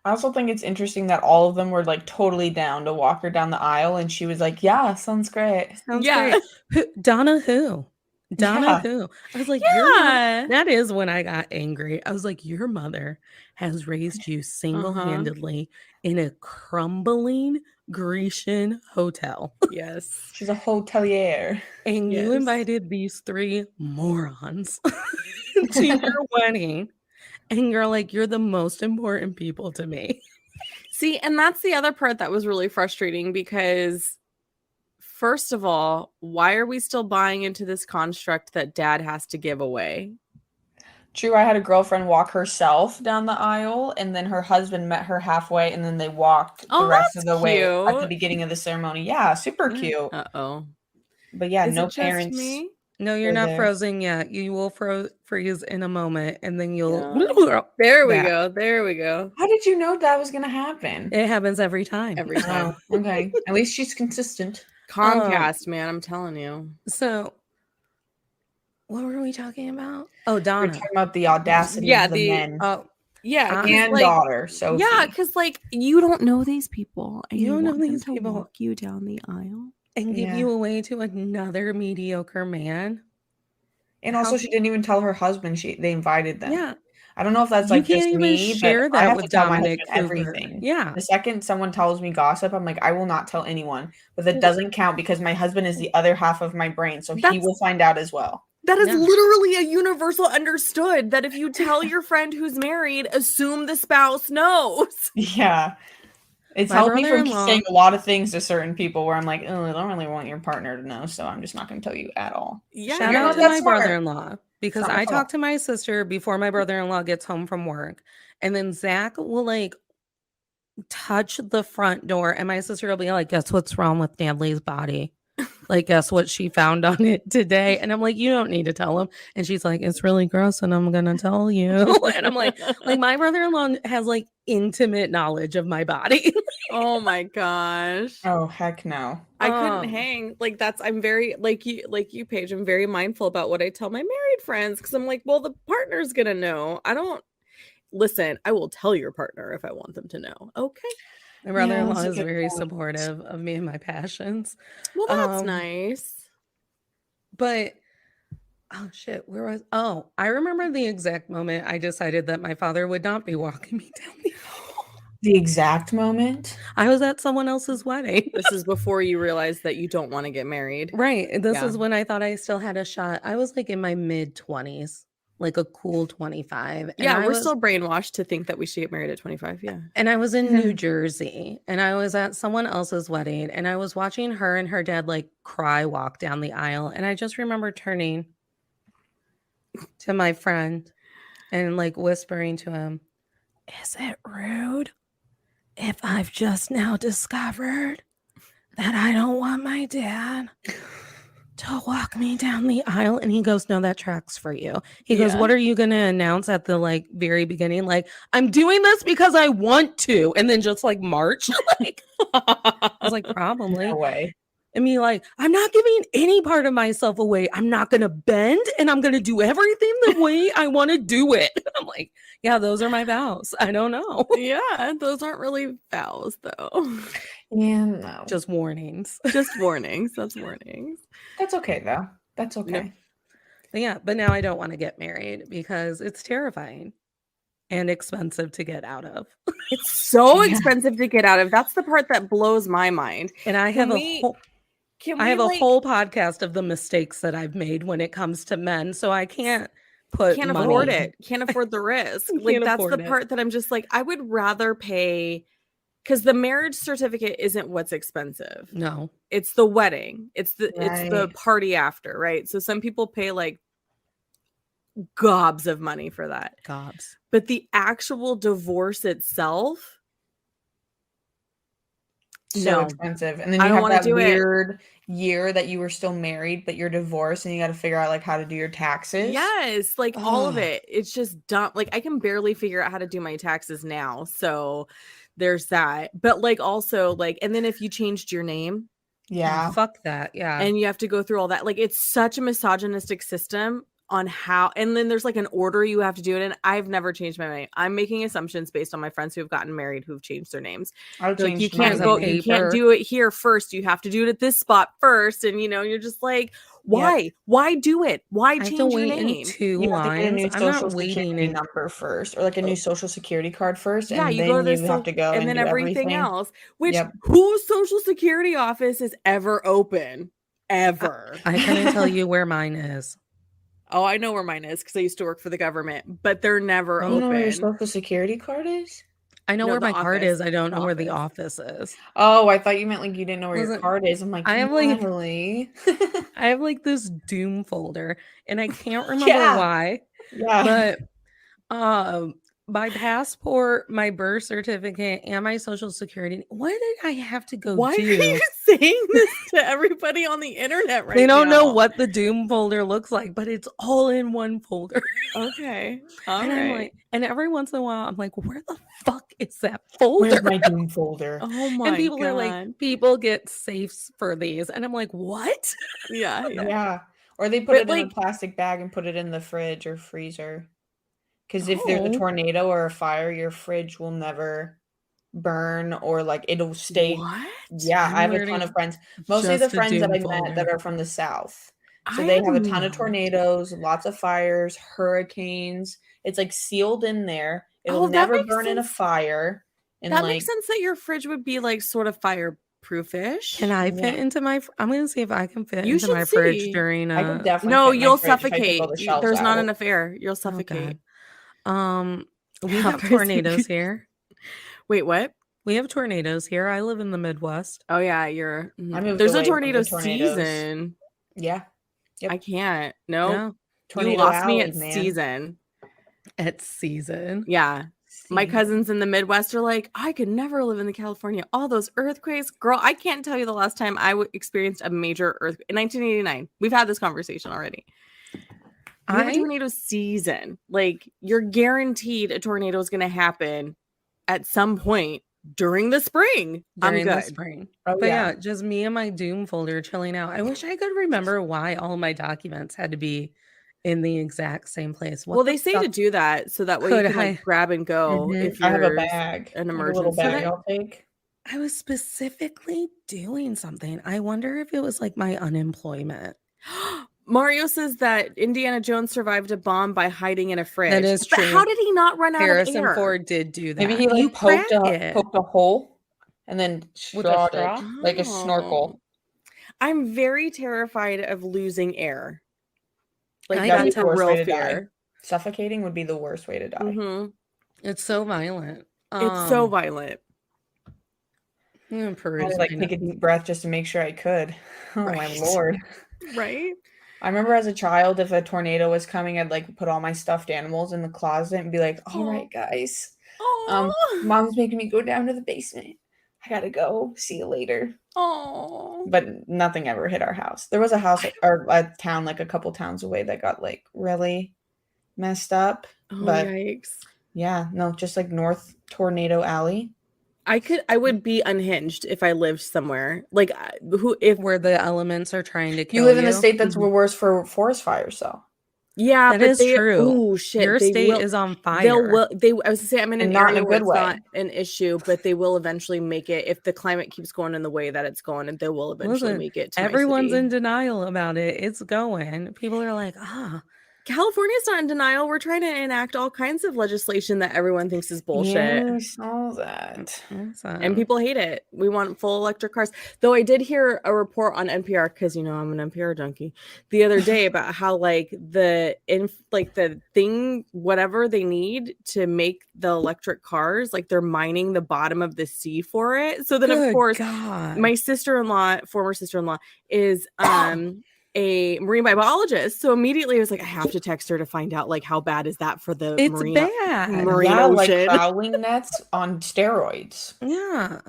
I also think it's interesting that all of them were like totally down to walk her down the aisle, and she was like, yeah, sounds great. Sounds Yeah. great. Donna who? Yeah. Who? I was like, Yeah. that is when I got angry. I was like, your mother has raised you single-handedly in a crumbling Grecian hotel. Yes. She's a hotelier. And you Yes. invited these 3 morons to your wedding. And you're like, you're the most important people to me. See, and that's the other part that was really frustrating because, first of all, why are we still buying into this construct that dad has to give away? True, I had a girlfriend walk herself down the aisle, and then her husband met her halfway, and then they walked the rest of the way at the cute. beginning of the ceremony. Yeah, super cute. Uh-oh. But yeah, Is no it just parents. me? No, you're You're not there. frozen yet. You will freeze in a moment, and then you'll. There we back. go. There we go. How did you know that was going to happen? It happens every time. Every time. Oh, okay. At least she's consistent. Comcast, man, I'm telling you. So, what were we talking about? Oh, We're Donna. talking about the audacity Yeah, of the men Oh, Yeah, 'cause, and like, daughter. So yeah, because like you don't know these people, and You don't know want them these to people. walk you down the aisle. and give Yeah. you away to another mediocre man. And also, How- she didn't even tell her husband they invited them. Yeah. I don't know if that's You like can't just even me, share but I that have with to tell my Dominic husband Hoover. everything. Yeah. The second someone tells me gossip, I'm like, I will not tell anyone. But that doesn't count because my husband is the other half of my brain, so he That's- will find out as well. That is Yeah. literally a universal understood that if you tell your friend who's married, assume the spouse knows. Yeah. It's My helped me from brother-in-law- saying a lot of things to certain people where I'm like, oh, I don't really want your partner to know, so I'm just not going to tell you at all. Yeah, Shout You're out not to that my smart. brother-in-law because Not my I fault. talk to my sister before my brother-in-law gets home from work, and then Zach will like touch the front door, and my sister will be like, "Guess what's wrong with Natalie's body? Like, guess what she found on it today?" And I'm like, "You don't need to tell him." And she's like, "It's really gross, and I'm gonna tell you." And I'm like, my brother-in-law has like intimate knowledge of my body. oh my gosh. Oh, heck no. I couldn't Um, hang. Like I'm very like you, Paige. I'm very mindful about what I tell my married friends because I'm like, well, the partner's gonna know. I don't listen. I will tell your partner if I want them to know. Okay. My brother-in-law that's a is good very point. supportive of me and my passions. Well, that's Um, nice. But oh shit, where was I remember the exact moment I decided that my father would not be walking me down the aisle. The exact moment. I was at someone else's wedding. This is before you realize that you don't want to get married. Right. This Yeah. is when I thought I still had a shot. I was like in my mid-20s, like a cool 25. Yeah, and we're still brainwashed to think that we should get married at 25. Yeah. And I was in New Jersey, and I was at someone else's wedding, and I was watching her and her dad like cry walk down the aisle. And I just remember turning to my friend and like whispering to him, "Is it rude if I've just now discovered that I don't want my dad to walk me down the aisle?" And he goes, "No, that tracks for you." He goes, Yeah. "What are you going to announce at the like very beginning? Like, I'm doing this because I want to." And then just like march. Like, I was like, probably. No way. And me like, "I'm not giving any part of myself away. I'm not going to bend, and I'm going to do everything the way I want to do it." I'm like, yeah, those are my vows. I don't know. Yeah, those aren't really vows though. Yeah, no. Just warnings. Just warnings. That's warnings. That's okay, though. That's okay. But yeah, but now I don't want to get married because it's terrifying and expensive to get out of. It's so Yeah. expensive to get out of. That's the part that blows my mind. And I Can have we- a whole Can I we have a like, whole podcast of the mistakes that I've made when it comes to men, so I can't put can't money. afford it. Can't afford the risk. Like Can't that's the afford it. part that I'm just like, I would rather pay because the marriage certificate isn't what's expensive. No. It's the wedding. It's the Right. party after, right? So some people pay like gobs of money for that. Gobs. But the actual divorce itself, So No. expensive. And then I you don't have wanna that do it. weird year that you were still married, but you're divorced and you got to figure out like how to do your taxes. yes, like all of Ugh. it. It's just dumb. Like I can barely figure out how to do my taxes now. So there's that. But like also like, and then if you changed your name Yeah. Fuck that. Yeah. and you have to go through all that, like it's such a misogynistic system on how, and then there's like an order you have to do it in. I've never changed my name. I'm making assumptions based on my friends who have gotten married who've changed their names. I would Like you change can't my go, name. you can't paper. do it here first. You have to do it at this spot first. And you know, you're just like, why? Why do it? Why I have change to your wait in name? 2 You have to get a lines. new I'm social not waiting security in number first, or like a new social security card first, Yeah, and you then go to you this have to go and then do everything else, which Yep. whose social security office is ever open? Ever. I couldn't tell you where mine is. Oh, I know where mine is because I used to work for the government, but they're never You know where your open. social security card is? I know No, where the my card office. is. I don't The know where the office is. Oh, I thought you meant like you didn't know where your Listen, card is. I'm like, I have, like- Natalie. I have like this doom folder, and I can't remember Yeah. why, Yeah. but my passport, my birth certificate, and my social security. What did I have to go Why do? are you saying this to everybody on the internet right now? They don't know what the doom folder looks like, but it's all in one folder. Okay. All And right. I'm like, and every once in a while, I'm like, where the fuck is that Where's folder? my doom folder? Oh my And people God. are like, people get safes for these. And I'm like, what? yeah. Yeah. Or they put But, it in a like- plastic bag and put it in the fridge or freezer. Because if there's a Oh. tornado or a fire, your fridge will never burn or like it'll stay. What? Yeah, I'm I have a learning ton of friends. Mostly the just a friends that I doom met that folder. are from the South. So I they had have a ton of no- tornadoes, lots of fires, hurricanes. It's like sealed in there. It'll Oh, that never makes burn in a sense. fire. And That like makes sense that your fridge would be like sort of fire proofish. Can I fit Yeah. into my? I'm gonna see if I can fit You into should my fridge see. during. I could definitely. No, fit in my you'll fridge if I took suffocate. all the shelves There's not out. enough air. You'll Oh suffocate. God. We How have crazy. tornadoes here. Wait, what? We have tornadoes here. I live in the Midwest. Oh yeah, moved there's a away from tornado the tornadoes. season. Yeah. Yep. I can't. No, No, Tornado you lost me Alley, at man. season. it's season. Yeah. My See. cousins in the Midwest are like, I could never live in the California. All those earthquakes, girl. I can't tell you the last time I experienced a major earthquake in 1989. We've had this conversation already. We have a tornado season. Like, you're guaranteed a tornado is going to happen at some point during the spring. during I'm the good. spring. Oh, But yeah. yeah, just me and my doom folder chilling out. I wish I could remember why all my documents had to be in the exact same place. What Well, the they say to fuck? do that so that way you Could can like I- grab and go Mhm. if I have a you're bag. an Like a little emergency. bag I'll take. I was specifically doing something. I wonder if it was like my unemployment. Mario says that Indiana Jones survived a bomb by hiding in a fridge. That is But true. how did he not run out Harrison of air? Ford did do that. Maybe he You like poked crack it. a hole and then With a strawed straw? it like a snorkel. I'm very terrified of losing air. Like I That'd be that's the a worst real way to die. fear. Suffocating would be the worst way to die. Mhm. It's so violent. It's so violent. I'm gonna I peruse had to like my take a notes. deep breath just to make sure I could. Oh my Right. lord. Right? I remember as a child, if a tornado was coming, I'd like put all my stuffed animals in the closet and be like, all right, guys. Mom's making me go down to the basement. I gotta go. See you later. Oh. But nothing ever hit our house. There was a house or a town like a couple towns away that got like really messed up. Oh, But yikes. yeah, no, just like North Tornado Alley. I would be unhinged if I lived somewhere. Like if Where the elements are trying to kill You live in a you. state that's Mhm. worse for forest fires, so yeah, That but is true. Oh shit. Your they state will, is on I fire. was gonna say I'm in And an not in area a where good it's way. not an issue, but they will eventually make it if the climate keeps going in the way that it's going, and they will eventually Listen, make it to my Everyone's city. in denial about it. It's going. People are like, California's not in denial. We're trying to enact all kinds of legislation that everyone thinks is bullshit. Yeah, I saw that. And people hate it. We want full electric cars. Though I did hear a report on NPR, because I'm an NPR junkie, the other day about how like the thing, whatever they need to make the electric cars, like they're mining the bottom of the sea for it. So then of course God. my former sister-in-law is a marine biologist. So immediately I was like, I have to text her to find out like how bad is that for the It's marine bad. marine Yeah, like ocean. fouling nets on steroids. Yeah.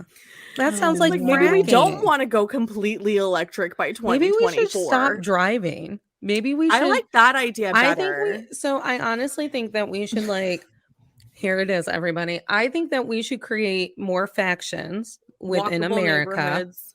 That sounds like Like maybe we don't fracking. want to go completely electric by 2024. Maybe we should stop driving. Maybe we should. I like that idea I better. think I honestly think that we should like here it is, everybody. I think that we should create more factions within Walkable America neighborhoods.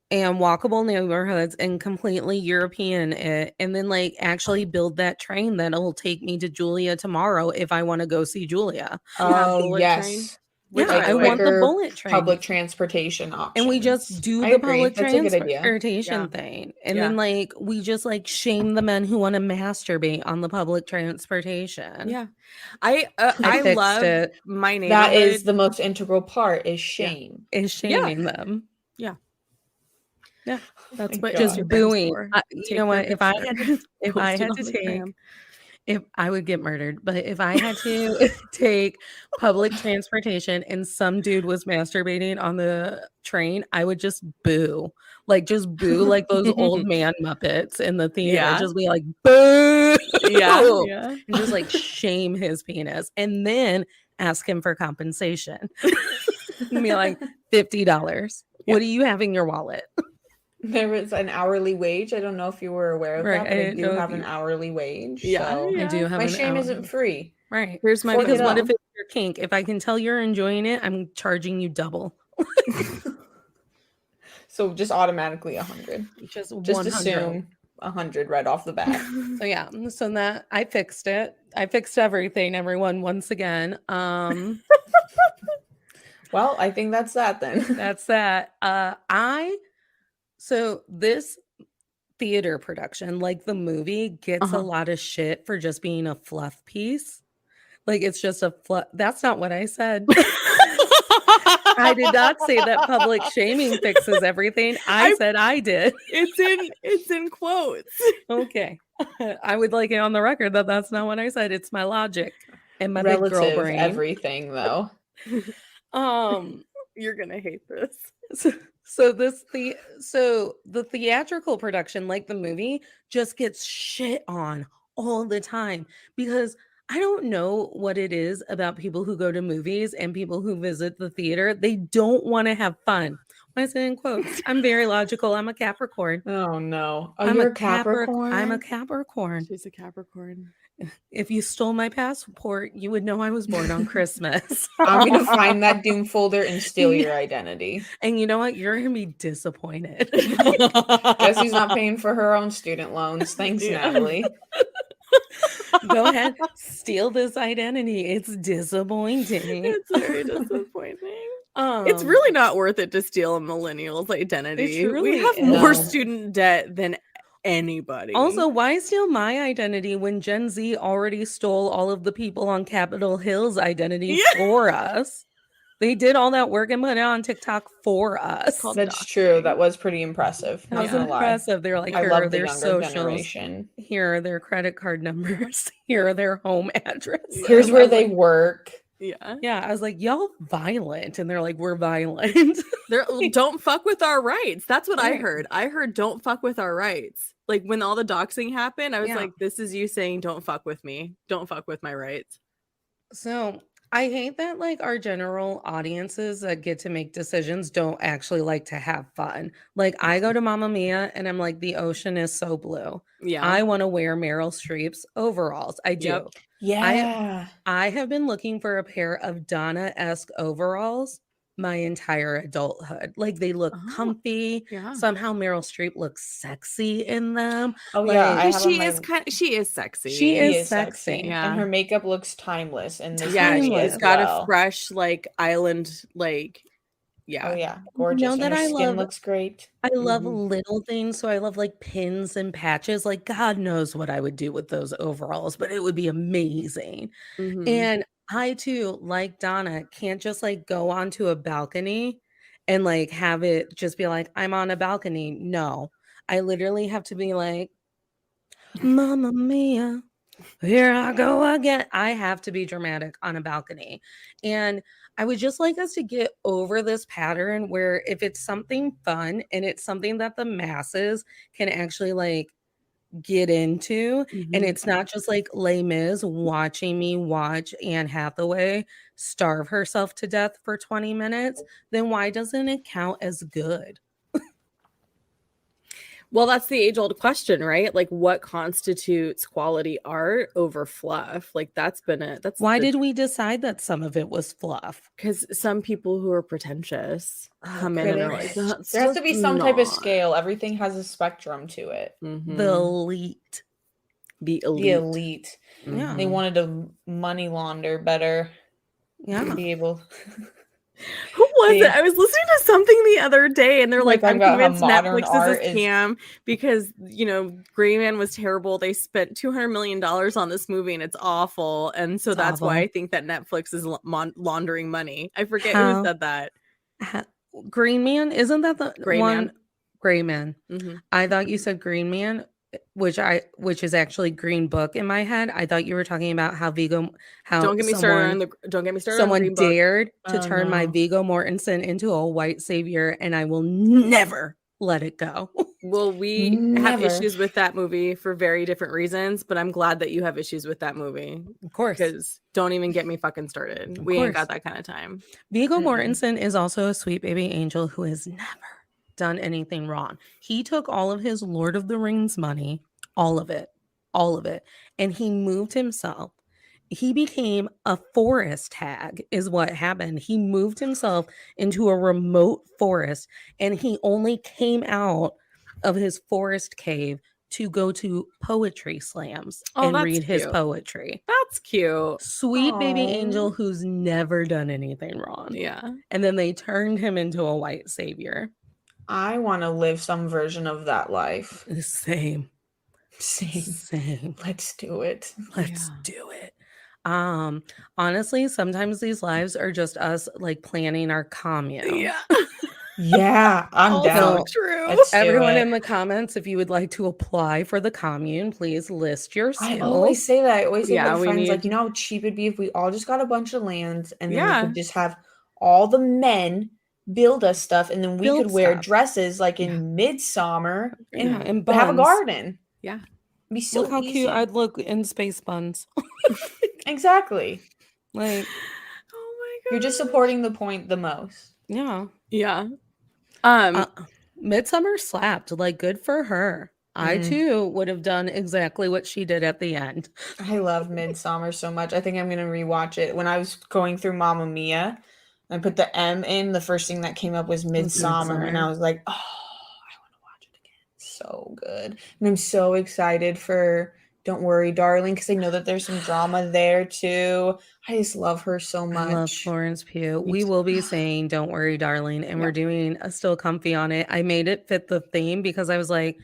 and walkable neighborhoods and completely European it, and then like actually build that train that'll take me to Julia tomorrow if I want to go see Julia. Oh bullet yes. train? Yeah, Like I want the quicker bullet train. public transportation options. And we just do I the agree. public That's a good idea. transportation Yeah. thing. And Yeah. then like we just like shame the men who want to masturbate on the public transportation. Yeah. I fixed love it. my neighborhood. That is the most integral part is shame. Is shaming them. That's my what God. Just Instagram's booing. for. You Take know their what? If I picture, had if post I it had on to the take gram. if I would get murdered, but if I had to take public transportation and some dude was masturbating on the train, I would just boo. Like just boo like those old man Muppets in the theater. Yeah. Just be like, boo. yeah. And just like shame his penis and then ask him for compensation. And be like, $50. What do you have in your wallet? There is an hourly wage. I don't know if you were aware of Right, that, I but I didn't do know if have you- an hourly wage. Yeah, so yeah. I do have my an shame hour. isn't free. Right. Here's my Fork Because it what up. if it's your kink? If I can tell you're enjoying it, I'm charging you double. So just automatically 100. Just Just 100. assume 100 right off the bat. So yeah, so that I fixed it. I fixed everything, everyone, once again. Well, I think that's that then. That's that. So this theater production, like the movie, gets a lot of shit for just being a fluff piece. Like it's just a fluff. That's not what I said. I did not say that public shaming fixes everything. I said I did. It's in quotes. Okay. I would like it on the record that that's not what I said. It's my logic and my big girl Relative brain. everything, though. You're gonna hate this. So the theatrical production, like the movie, just gets shit on all the time because I don't know what it is about people who go to movies and people who visit the theater. They don't want to have fun. When I say in quotes, I'm very logical. I'm a Capricorn. Oh no. Oh, I'm you're a a Capricorn? I'm a Capricorn. She's a Capricorn. If you stole my passport, you would know I was born on Christmas. I'm gonna find that Doom folder and steal your identity. And you know what? You're gonna be disappointed. Jesse's not paying for her own student loans. Thanks, Yeah. Natalie. Go ahead, steal this identity. It's disappointing. It's very disappointing. It's really not worth it to steal a millennial's identity. truly We have is. more No. student debt than anybody. Also, why steal my identity when Gen Z already stole all of the people on Capitol Hill's identities Yeah. for us? They did all that work and put it on TikTok for us. called That's doxing. true. That was pretty impressive. That Not was gonna lie. impressive. They're like, I here are love the their younger socials. generation. Here are their credit card numbers. Here are their home addresses. Here's I where was they like- work. Yeah. Yeah, I was like, y'all violent. And they're like, we're violent. They're don't fuck with our rights. That's what I Right. heard. I heard don't fuck with our rights. Like when all the doxing happened, I was Yeah. like, this is you saying don't fuck with me. Don't fuck with my rights. So I hate that like our general audiences that get to make decisions don't actually like to have fun. Like I go to Mamma Mia and I'm like, the ocean is so blue. Yeah. I want to wear Meryl Streep's overalls. I do. Yep. Yeah. I have been looking for a pair of Donna-esque overalls my entire adulthood. Like they look Oh, comfy. yeah. Somehow Meryl Streep looks sexy in them. Oh like- yeah. I Because have on she my- is she is sexy. She she is sexy. Yeah. And her makeup looks timeless. And this Yeah, movie she Timeless. has as got well. a fresh like island like yeah. Oh yeah, gorgeous. And that her I skin love- looks great. I love Mhm. little things. So I love like pins and patches. Like God knows what I would do with those overalls, but it would be amazing. Mhm. And I too, like Donna, can't just like go onto a balcony and like have it just be like, I'm on a balcony. No, I literally have to be like, Mamma Mia, here I go again. I have to be dramatic on a balcony. And I would just like us to get over this pattern where if it's something fun and it's something that the masses can actually like get into, and Mhm. it's not just like Les Mis watching me watch Anne Hathaway starve herself to death for 20 minutes, then why doesn't it count as good? Well, that's the age-old question, right? Like what constitutes quality art over fluff? Like that's Why did we decide that some of it was fluff? because some people who are pretentious Oh, come in and are like, Critics. "That's There has to be just some type of not." scale. Everything has a spectrum to it. Mhm. The elite. the elite. The elite. Yeah. They wanted to money launder better. Yeah. Be able. Who was They- it? I was listening to something the other day, and they're Like like, "I'm about how convinced modern Netflix art is a is- scam because Gray Man was terrible. They spent $200 million on this movie, and it's awful. And so It's that's why awful. I think that Netflix is laundering money." I forget How? who said that. Green Man, isn't that the Gray one? Man. Gray Man. Mhm. I thought you said Green Man, which is actually Green Book in my head. I thought you were talking about how Don't get me started on the. Don't get me started. on someone Green Book. dared to Oh, turn my no. Viggo Mortensen into a white savior, and I will never let it go. Well, we have Never. issues with that movie for very different reasons, but I'm glad that you have issues with that movie Of course. because don't even get me fucking started. Of We ain't got course. that kind of time. Viggo Mm-mm. Mortensen is also a sweet baby angel who has never done anything wrong. He took all of his Lord of the Rings money, all of it, and he moved himself. He became a forest hag, is what happened. He moved himself into a remote forest, and he only came out of his forest cave to go to poetry slams Oh, and that's read his cute. poetry. That's cute. Sweet baby Aw. angel who's never done anything wrong. Yeah. And then they turned him into a white savior. I want to live some version of that life. Same. Same. Same. Let's do it. Let's Yeah. do it. Honestly, sometimes these lives are just us like planning our commune. Yeah, I'm Also down. true. Let's do Everyone it. in the comments, if you would like to apply for the commune, please list your I always skills. say that. I always say Yeah, to my we friends, need- like, you know how cheap it'd be if we all just got a bunch of lands and then we Yeah. could just have all the men build us stuff and then we Build could wear stuff. dresses like in midsummer Yeah, and and have a buns. garden. Yeah. It'd be so Look how easy. cute I'd look in space buns. Exactly. Like, Oh my god. You're just supporting the point the most. yeah. Yeah. Midsummer slapped. Like, good for her. I too would have done exactly what she did at the end. I love Midsummer so much. I think I'm gonna rewatch it. When I was going through Mamma Mia, I put the M in. The first thing that came up was Midsummer, and I Midsommar. was like, "Oh, I want to watch it again." So good, and I'm so excited for "Don't Worry, Darling" because I know that there's some drama there too. I just love her so I love much. Florence Pugh. Me We too. will be saying "Don't Worry, Darling," and we're doing a Still Comfy on it. I made it fit the theme because I was like,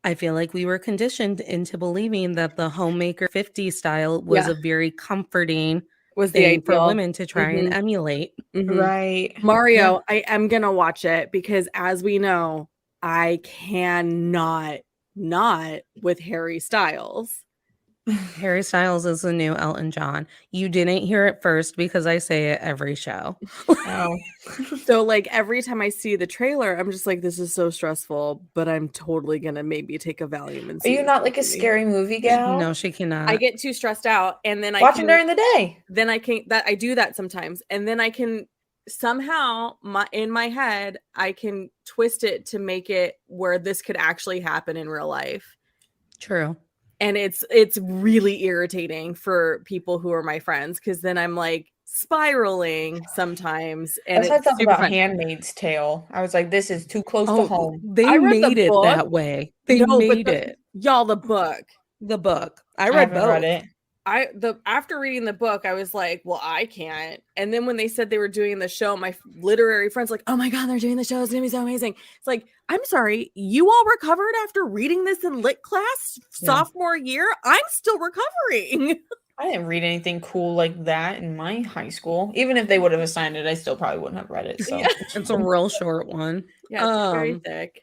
I feel like we were conditioned into believing that the homemaker 50 style was Yeah. a very comforting Was the thing for ideal. women to try and Mhm. emulate. Mhm. Right, Mario, I am gonna watch it because as we know, I cannot not with Harry Styles. Harry Styles is the new Elton John. You didn't hear it first because I say it every show. Oh, So like every time I see the trailer, I'm just like, this is so stressful, but I'm totally gonna maybe take a Valium and are see you this not like a movie. scary movie gal? No, she cannot. I get too stressed out, and then Watch them during the day. then I can that I do that sometimes, and then I can somehow in my head I can twist it to make it where this could actually happen in real life. True. And it's really irritating for people who are my friends because then I'm like spiraling sometimes, and That's how I it's felt super about fun. Handmaid's Tale. I was like, this is too close to Oh, home. they I read the made it book. that way. They No, but made it. Y'all, the book. The book. I I read haven't both. read it. After reading the book, I was like, well, I can't. And then when they said they were doing the show, my literary friends like, oh my god, they're doing the show. It's gonna be so amazing. It's like, I'm sorry, you all recovered after reading this in lit class sophomore year. I'm still recovering. I didn't read anything cool like that in my high school. Even if they would have assigned it, I still probably wouldn't have read it. So Yeah. It's a real short one. Yeah, it's very thick.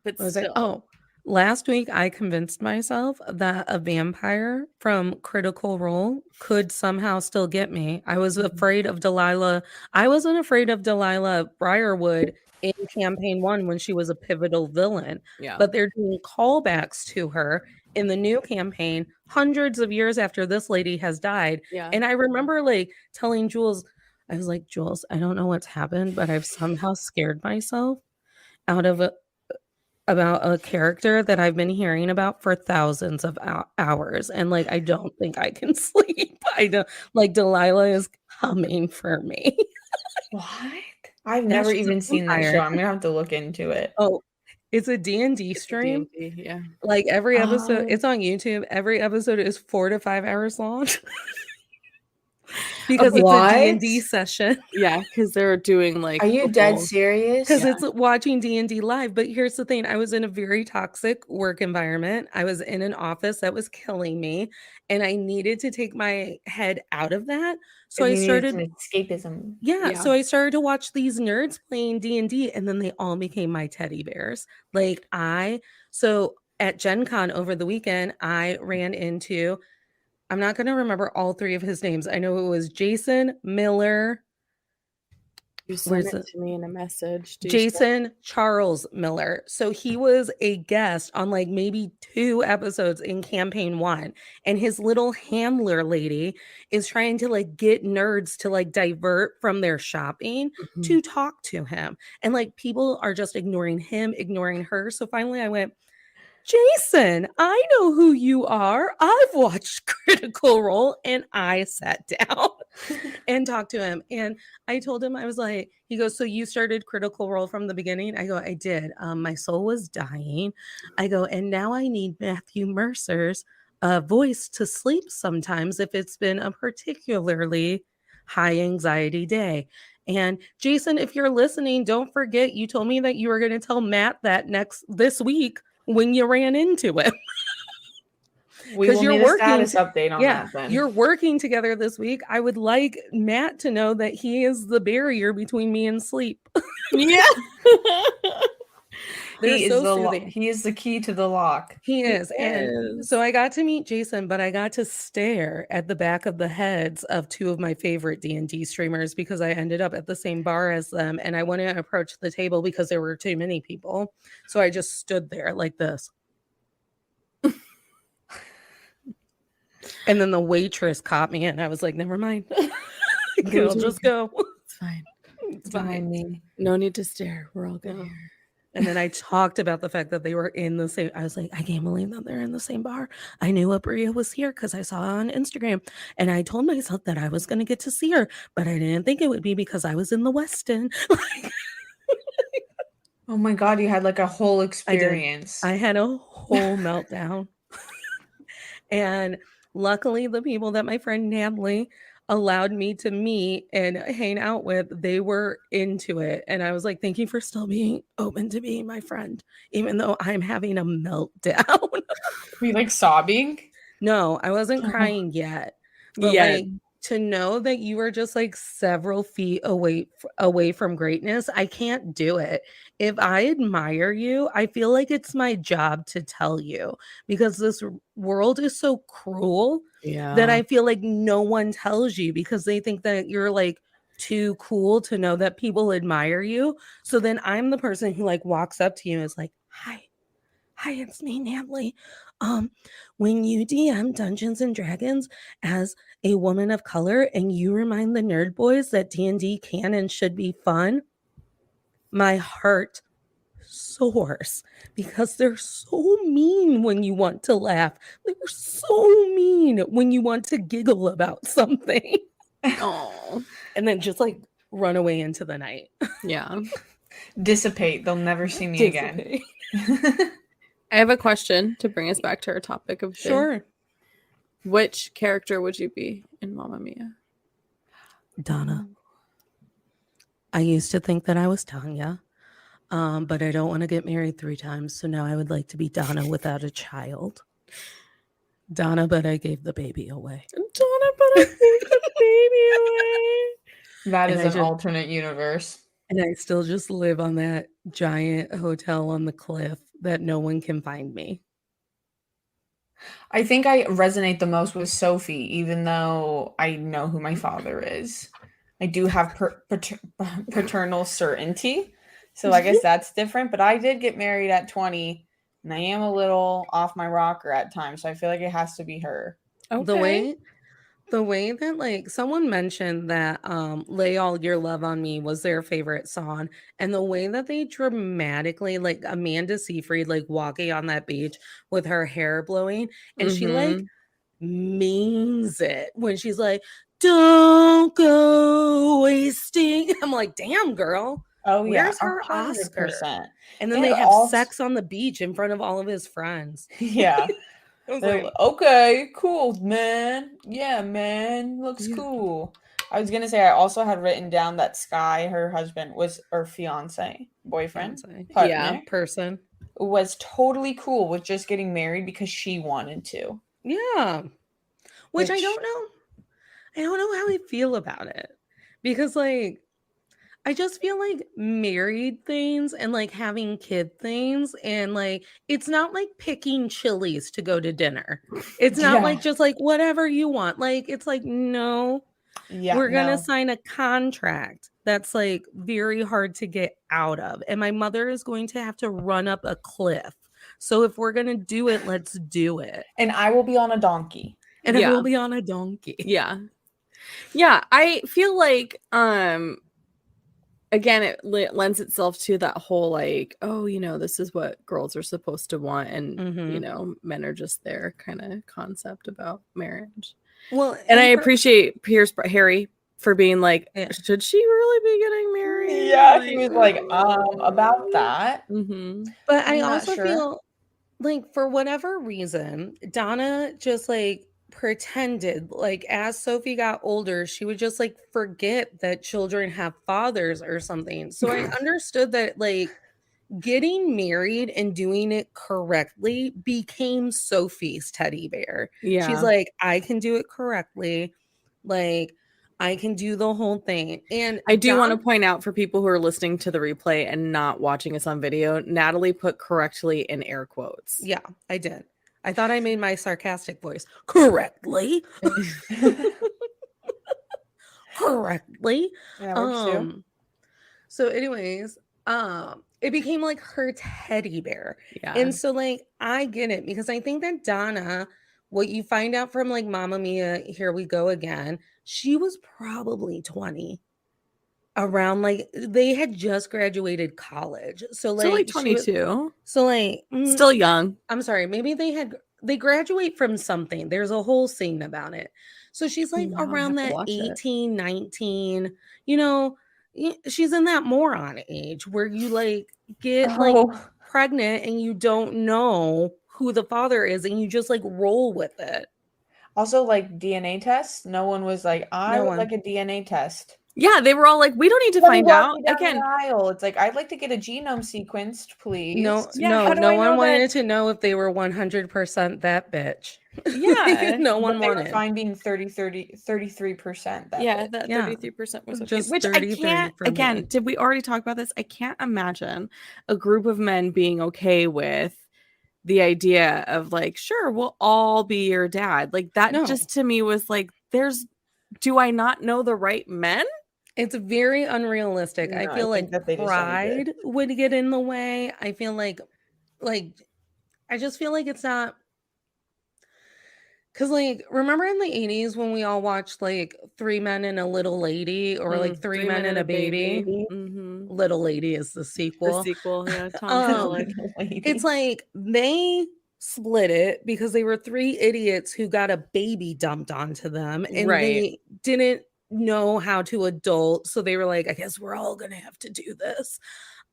But I was still. like, oh, last week I convinced myself that a vampire from Critical Role could somehow still get me. I was afraid of Delilah. I wasn't afraid of Delilah Briarwood in campaign 1 when she was a pivotal villain, Yeah. but they're doing callbacks to her in the new campaign hundreds of years after this lady has died. Yeah. And I remember like telling Jules, I was like, Jules, I don't know what's happened, but I've somehow scared myself out of about a character that I've been hearing about for thousands of hours. And like, I don't think I can sleep. I don't like Delilah is coming for me. what? I've never she's a even seen that vampire. show. I'm gonna have to look into it. Oh, it's a D&D stream. DMT, yeah. Like every episode, Oh. it's on YouTube. Every episode is 4 to 5 hours long. Because it's a What? D&D session. Yeah, because they're doing like Are you the dead whole- serious? Because it's watching D&D live. But here's the thing. I was in a very toxic work environment. I was in an office that was killing me. And I needed to take my head out of that. So I You needed started... some escapism. Yeah, Yeah. so I started to watch these nerds playing D&D, and then they all became my teddy bears. So at Gen Con over the weekend, I ran into, I'm not going to remember all 3 of his names. I know it was Jason Miller, You sent Where's it the- to me in a message. Jason Charles Miller. So he was a guest on like maybe 2 episodes in campaign 1, and his little handler lady is trying to like get nerds to like divert from their shopping Mhm. to talk to him, and like people are just ignoring him, ignoring her. So finally I went, Jason, I know who you are. I've watched Critical Role. And I sat down and talked to him. And I told him, I was like, he goes, so you started Critical Role from the beginning? I go, I did. My soul was dying. I go, and now I need Matthew Mercer's voice to sleep sometimes if it's been a particularly high anxiety day. And Jason, if you're listening, don't forget you told me that you were going to tell Matt that this week when you ran into him. We 'Cause will you're need a working status update on Yeah, that then. you're working together this week. I would like Matt to know that he is the barrier between me and sleep. Yeah. They're so the soothing. he is the key to the lock. He is. And is. so I got to meet Jason, but I got to stare at the back of the heads of two of my favorite D&D streamers because I ended up at the same bar as them and I wouldn't approach the table because there were too many people. So I just stood there like this. And then the waitress caught me and I was like, never mind. I'll just go. It's fine. It's fine. Me. No need to stare. We're all good No. here. And then I talked about the fact that they were in the same. I was like, I can't believe that they're in the same bar. I knew Abria was here because I saw her on Instagram. And I told myself that I was going to get to see her, but I didn't think it would be because I was in the Westin. Oh my God, you had like a whole experience. I had a whole meltdown. And luckily, the people that my friend Natalie allowed me to meet and hang out with, they were into it. And I was like, thank you for still being open to being my friend, even though I'm having a meltdown. Were you like sobbing? No, I wasn't Oh. crying yet. But Yeah. like to know that you are just like several feet away from greatness, I can't do it. If I admire you, I feel like it's my job to tell you because this world is so cruel Yeah. that I feel like no one tells you because they think that you're like too cool to know that people admire you. So then I'm the person who like walks up to you and is like, hi, it's me, Natalie. When you DM Dungeons and Dragons as a woman of color and you remind the nerd boys that D&D can and should be fun, my heart soars because they're so mean when you want to laugh. They're so mean when you want to giggle about something Oh. and then just like run away into the night. Yeah. Dissipate. They'll never see me again. I have a question to bring us back to our topic of the- Sure. Which character would you be in Mamma Mia? Donna. I used to think that I was Tanya, but I don't want to get married 3 times. So now I would like to be Donna without a child. Donna, but I gave the baby away. Donna, but I think the baby away. That And is I an just- alternate universe. And I still just live on that giant hotel on the cliff that no one can find me. I think I resonate the most with Sophie, even though I know who my father is. I do have paternal certainty. So I guess that's different. But I did get married at 20, and I am a little off my rocker at times. So I feel like it has to be her. The way that like someone mentioned that Lay All Your Love on Me was their favorite song, and the way that they dramatically like Amanda Seyfried like walking on that beach with her hair blowing and she like means it when she's like, don't go wasting. I'm like, damn girl. Oh, Where's her 100%. And then And they have also- sex on the beach in front of all of his friends. Yeah. I was They're like, okay, cool, man. Yeah, man. Looks Yeah. cool. I was gonna say I also had written down that Sky, her husband, was or boyfriend, fiance. partner, Yeah. Person. was totally cool with just getting married because she wanted to. Yeah. Which I Which- don't know. I don't know how I feel about it. Because like I just feel like married things and like having kid things and like it's not like picking Chili's to go to dinner. It's not Yeah. like just like whatever you want. Like it's like no, Yeah, we're gonna no. sign a contract that's like very hard to get out of. And my mother is going to have to run up a cliff. So if we're gonna do it, let's do it. And I will be on a donkey. And I Yeah. will be on a donkey. Yeah. Yeah. I feel like, again, it lends itself to that whole like, oh, you know, this is what girls are supposed to want. And, you Mhm. know, men are just their kind of concept about marriage. Well, And I for- appreciate Harry for being like, Yeah. should she really be getting married? Yeah, he was like, about that. Mm-hmm. But I I'm not also sure. feel like for whatever reason, Donna just like pretended like as Sophie got older, she would just like forget that children have fathers or something. So I understood that like getting married and doing it correctly became Sophie's teddy bear. Yeah. She's like, I can do it correctly. Like, I can do the whole thing. And I do want to Don- point out for people who are listening to the replay and not watching us on video, Natalie put correctly in air quotes. Yeah, I did. I thought I made my sarcastic voice correctly. Correctly. Yeah, works too. So anyways, it became like her teddy bear. Yeah. And so like I get it because I think that Donna, what you find out from like Mamma Mia, Here We Go Again, she was probably 20. Around like they had just graduated college. So like Still like she was- 22. so like Still young. I'm sorry, maybe they graduate from something. There's a whole scene about it. So she's like Now I around have to that watch it. 18, 19, you know, she's in that moron age where you like get like Oh, pregnant and you don't know who the father is and you just like roll with it. also like DNA tests. No one was like, I No would one. like a DNA test. Yeah, they were all like, we don't need to Somebody find walked out. me down Again, the aisle. It's like, I'd like to get a genome sequenced, please. No, Yeah, how no, do no I one know wanted that- to know if they were 100% that bitch. Yeah. no But one they were wanted. finding 33% that yeah, bit. that Yeah. 33% was okay. Just Which I 33 can't, for again, me. did we already talk about this? I can't imagine a group of men being okay with the idea of like, sure, we'll all be your dad. Like that No. just to me was like, do I not know the right men? It's very unrealistic. No, I I feel like think that they just only did. pride would get in the way. I feel like I just feel like it's not because like remember in the 80s when we all watched like Three Men and a Little Lady or like Three Men and a Baby? Mm-hmm. Little Lady is the The sequel. sequel, yeah. Tom Um, Selleck. It's like they split it because they were three idiots who got a baby dumped onto them and Right. they didn't know how to adult. So they were like, I guess we're all gonna have to do this.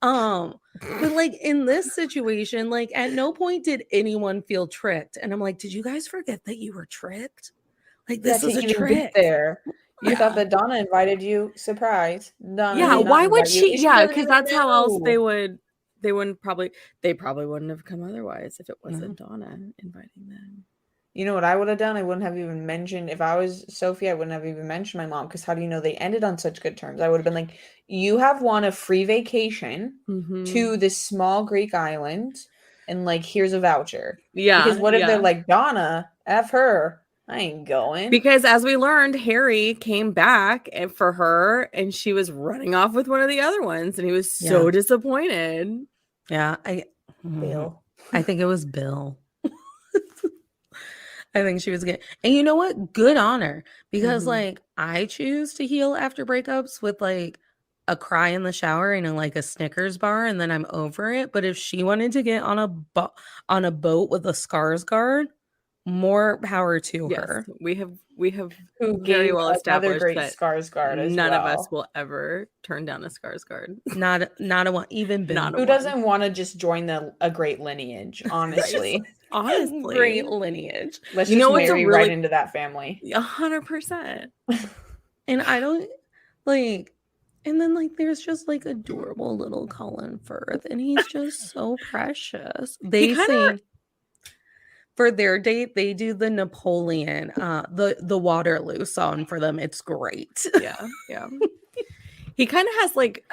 But like in this situation, like at no point did anyone feel tricked. And I'm like, did you guys forget that you were tricked? Like this Yeah, is to a even trick. get there. You Yeah. thought that Donna invited you. Surprise. Donna Yeah, did not why would invite you. she? Yeah, doesn't because even that's how else know. they probably wouldn't have come otherwise if it wasn't Donna inviting them. You know what I would have done? I wouldn't have even mentioned, if I was Sophie, I wouldn't have even mentioned my mom, because how do you know they ended on such good terms? I would have been like, you have won a free vacation Mm-hmm. to this small Greek island, and like, here's a voucher. Yeah, Because what if yeah. they're like, Donna, F her, I ain't going. Because as we learned, Harry came back for her and she was running off with one of the other ones and he was so Yeah. disappointed. Yeah, Bill. I think it was Bill. I think she was good. And you know what? Good on her. Because Mhm. like I choose to heal after breakups with like a cry in the shower and like a Snickers bar and then I'm over it. But if she wanted to get on a boat with a Skarsgård, more power to Yes, her. we have Who very gave well another established great that Skarsgård as none of well. us will ever turn down a Skarsgård. Not a one, even Bill. Not a Who one. doesn't want to just join a great lineage, honestly? Honestly, Great lineage. Let's You just know what's a marry really- right into that family. 100%. And I don't like, and then like there's just like adorable little Colin Firth, and he's just so precious. They kinda- sing for their date, they do the Napoleon, the Waterloo song for them. It's great. Yeah, yeah. He kind of has like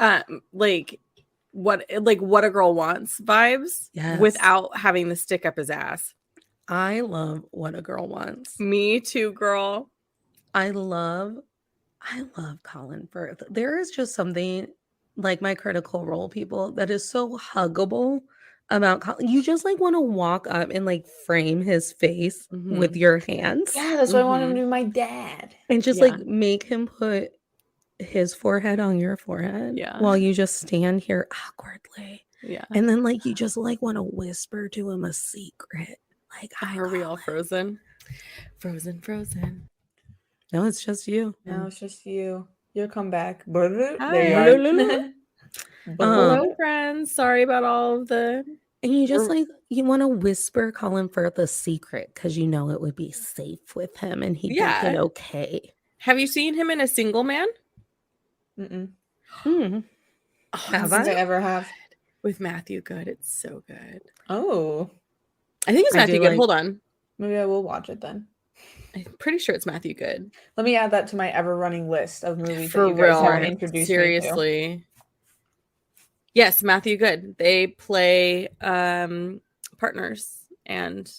what a girl wants vibes Yes. without having the stick up his ass. I love What a Girl Wants. Me too, girl. I love Colin Firth. There is just something like my Critical Role people that is so huggable about Colin. You just like want to walk up and like frame his face with your hands Yeah, that's what I want him Mhm. to do. My dad. and just Yeah. like make him put his forehead on your forehead Yeah. while you just stand here awkwardly. Yeah. And then like you just like want to whisper to him a secret. Like, "Hi, Are we all Colin." frozen? Frozen. No, it's just you. No, it's just you. You'll come back. There Hi. you are. Hello, friends. Sorry about all of the. And you just Or- like you want to whisper Colin Firth a secret because you know it would be safe with him and he'd Yeah. make it okay. Have you seen him in A Single Man? Mm-mm. Hmm. Oh, Have Since I I? ever have. with Matthew Good. It's so good. Oh, I think it's I Matthew do Good. like- Hold on. maybe I will watch it then. I'm pretty sure it's Matthew Good. Let me add that to my ever-running list of movies For that you guys real. have introduced me to. Seriously. Yes, Matthew Good. They play partners, and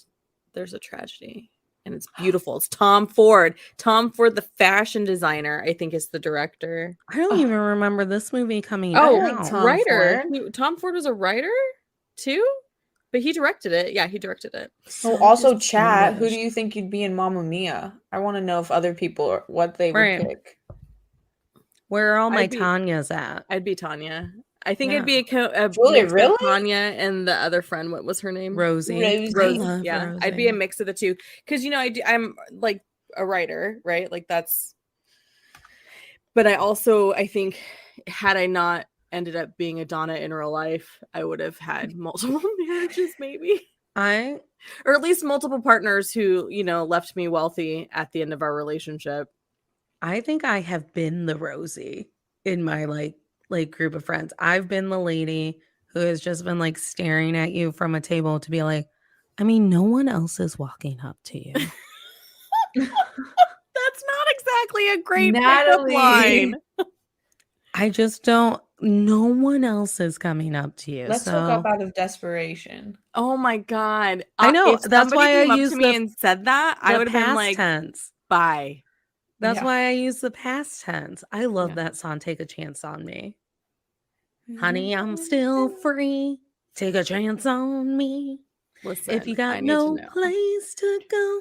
there's a tragedy, and it's beautiful. It's Tom Ford. Tom Ford, the fashion designer, I think is the director. I don't even remember this movie coming Oh, out. Tom writer. Ford. Tom Ford was a writer too, but he directed it. Yeah, he directed it. Oh, also, Just chat. Who wish. do you think you'd be in Mamma Mia? I want to know if other people what they would Right. pick. Where are all my I'd be- Tanyas at? I'd be Tanya. I think it'd Yeah. be a Julia, mix really? of Tanya and the other friend. What was her name? Rosie. Rosie. I Rosie. love Yeah, I'd Rosie. be a mix of the two because I'm like a writer, right? Like that's. But I think had I not ended up being a Donna in real life, I would have had multiple marriages, maybe, or at least multiple partners who left me wealthy at the end of our relationship. I think I have been the Rosie in my like group of friends. I've been the lady who has just been like staring at you from a table to be like, I mean, no one else is walking up to you. That's not exactly a great Natalie. pickup line. I just don't. No one else is coming up to you. Let's so hook up out of desperation. Oh my god! I know, If that's somebody why I came up use to me the- and said that, I the would have been past like, tense. "Bye." That's Yeah. why I use the past tense. I love Yeah. that song. Take a chance on me, honey. I'm still free. Take a chance on me. Listen, If you I got need to no know. place to go.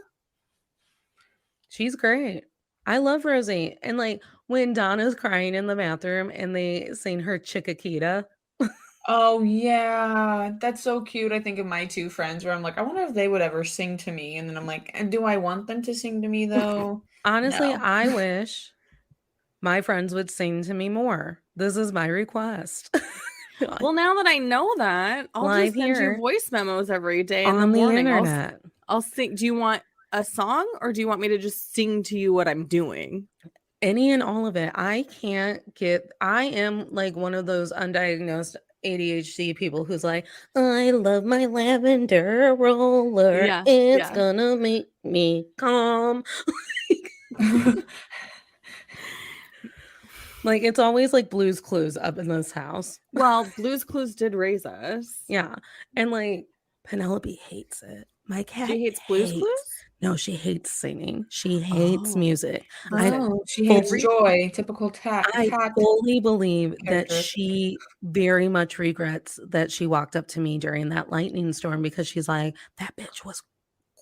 She's great. I love Rosie. And like when Donna's crying in the bathroom and they sing her Chiquita. Oh yeah, that's so cute. I think of my two friends where I'm like, I wonder if they would ever sing to me, and then I'm like, and do I want them to sing to me though? Honestly, No. I wish my friends would sing to me more. This is my request. Well, now that I know that, I'll Live just send you here. voice memos every day in On the the morning. internet. I'll sing. Do you want a song or do you want me to just sing to you what I'm doing? Any and all of it. I am like one of those undiagnosed ADHD people who's like, I love my lavender roller. Yeah, It's yeah. gonna make me calm. Like it's always like Blue's Clues up in this house. Well, Blue's Clues did raise us. Yeah. And like Penelope hates it. My cat She hates Blue's Clues? No, she hates singing. She hates Oh. music. I Oh, she hates fully- joy. Typical cat. I fully believe that character. she very much regrets that she walked up to me during that lightning storm because she's like, that bitch was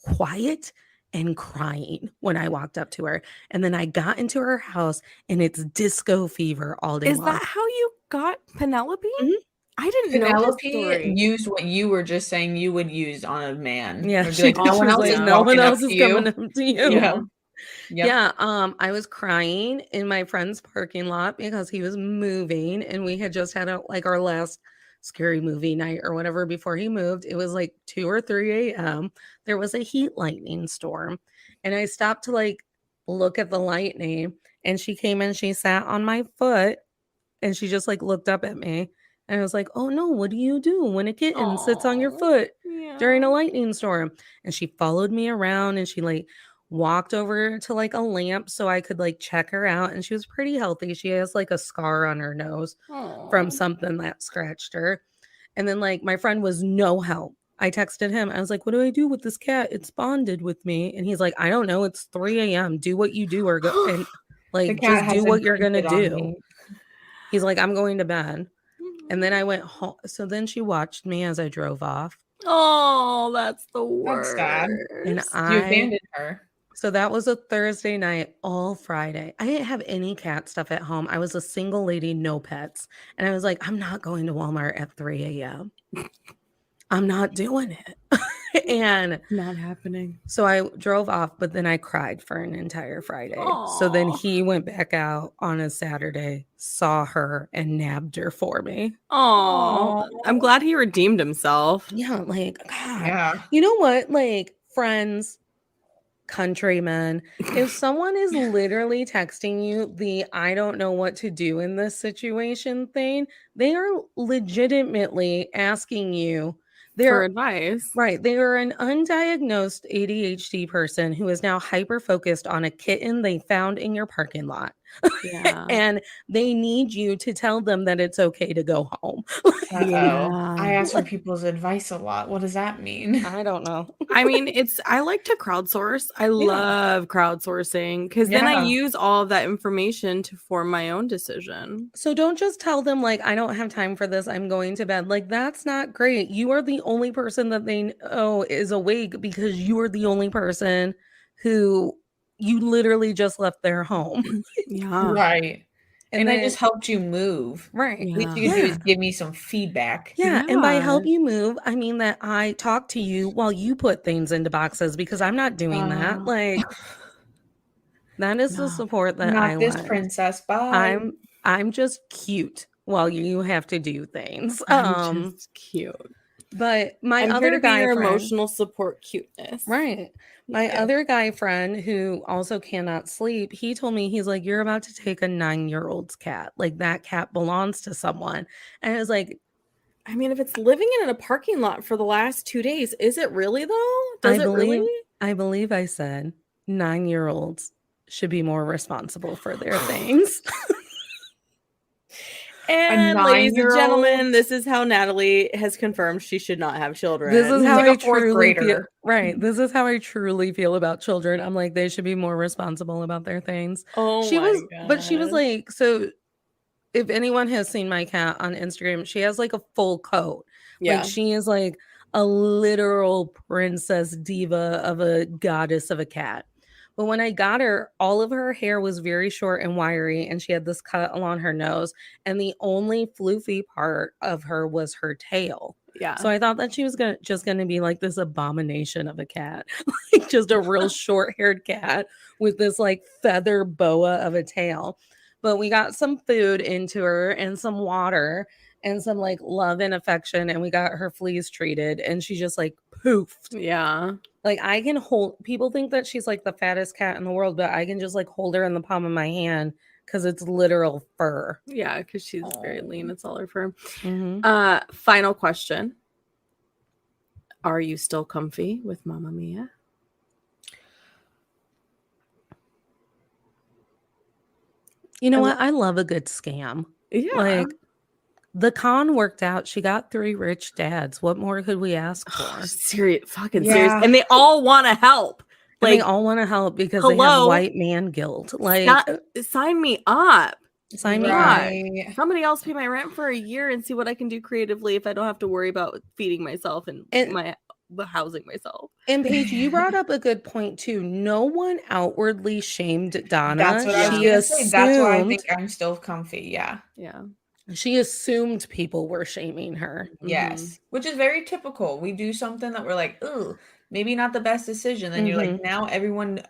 quiet and crying when I walked up to her. And then I got into her house and it's disco fever all day Is long. that how you got Penelope? Mhm. I didn't know this Penelope story. used what you were just saying you would use on a man. Yeah, Or be she like, did. no She one was else like, is no one walking up else to is you. coming up to you. Yeah. Yep. Yeah, I was crying in my friend's parking lot because he was moving and we had just had our last scary movie night or whatever before he moved. It was like 2 or 3 a.m. There was a heat lightning storm and I stopped to like look at the lightning and she came and she sat on my foot and she just like looked up at me and I was like, oh no, what do you do when a kitten sits on your Aw. foot during a Yeah. lightning storm? And she followed me around and she like walked over to like a lamp so I could like check her out. And she was pretty healthy. She has like a scar on her nose from Aw. something that scratched her. And then like my friend was no help. I texted him. I was like, what do I do with this cat? It's bonded with me. And he's like, I don't know. It's 3 a.m. Do what you do or go and The like cat just do has what you're gonna imprinted on do. me. He's like, I'm going to bed. And then I went home. So then she watched me as I drove off. Oh, that's the That's worst. sad. And You I abandoned her. so that was a Thursday night, all Friday. I didn't have any cat stuff at home. I was a single lady, no pets. And I was like, I'm not going to Walmart at 3 a.m. I'm not doing it. And Not happening. so I drove off, but then I cried for an entire Friday. So then Aw. he went back out on a Saturday, saw her, and nabbed her for me. Oh, I'm glad he redeemed himself. Yeah, like, God. Yeah. You know what? Like, friends, countrymen, if someone is literally texting you the I don't know what to do in this situation thing, they are legitimately asking you. For They're advice. right. They are an undiagnosed ADHD person who is now hyper focused on a kitten they found in your parking lot. Yeah. And they need you to tell them that it's okay to go home. Uh-oh. Yeah. I ask for people's advice a lot. What does that mean? I don't know. I mean, I like to crowdsource. I love crowdsourcing because then I Yeah. use all of that information to form my own decision. So don't just tell them, like, I don't have time for this. I'm going to bed. Like, that's not great. You are the only person that they know is awake because you are the only person who you literally just left their home. Yeah. Right. And I then- just helped you move. right. Yeah. Least you can do is give me some feedback. Yeah, and by Yeah. help you move, I mean that I talk to you while you put things into boxes because I'm not doing that. Like that is No. the support that I Not this want. princess. Bye. I'm just cute while you have to do things. I'm just cute. But my I'm here other to be guy your friend, emotional support cuteness. right? My Yeah. other guy friend who also cannot sleep, he told me, he's like, you're about to take a 9-year-old's cat. Like that cat belongs to someone. And I was like, I mean, if it's living in a parking lot for the last 2 days, is it really though? Does it really? I believe I said 9-year-olds should be more responsible for their things. And ladies and 9-year-old? gentlemen, this is how Natalie has confirmed she should not have children. This is He's how like I a fourth truly feel. grader. Right. This is how I truly feel about children. I'm like, they should be more responsible about their things. Oh She my was, but she was God. like, so if anyone has seen my cat on Instagram, she has like a full coat. Yeah. Like she is like a literal princess diva of a goddess of a cat. But when I got her, all of her hair was very short and wiry, and she had this cut along her nose. And the only floofy part of her was her tail. Yeah. So I thought that she was just gonna be like this abomination of a cat, like just a real short-haired cat with this like feather boa of a tail. But we got some food into her and some water and some like love and affection, and we got her fleas treated, and she just like poofed. Yeah. Like I can hold. People think that she's like the fattest cat in the world, but I can just like hold her in the palm of my hand because it's literal fur. Yeah, because she's very lean. It's all her fur. Mhm. Final question. Are you still comfy with Mamma Mia? You know I what? I love a good scam. Yeah. Like the con worked out. She got 3 rich dads. What more could we ask for? Serious. Yeah. And they all want to help. And Like, they all want to help because they have hello? white man guilt. Like, sign me up. sign me up. Right. Somebody else pay my rent for a year and see what I can do creatively if I don't have to worry about feeding myself and housing myself. And Paige, you brought up a good point too. No one outwardly shamed Donna. That's what I was She gonna say. That's why I think assumed- I'm still comfy. Yeah. Yeah. she assumed people were shaming her. Yes. Which is very typical. We do something that we're like, oh, maybe not the best decision. Then you're like, now everyone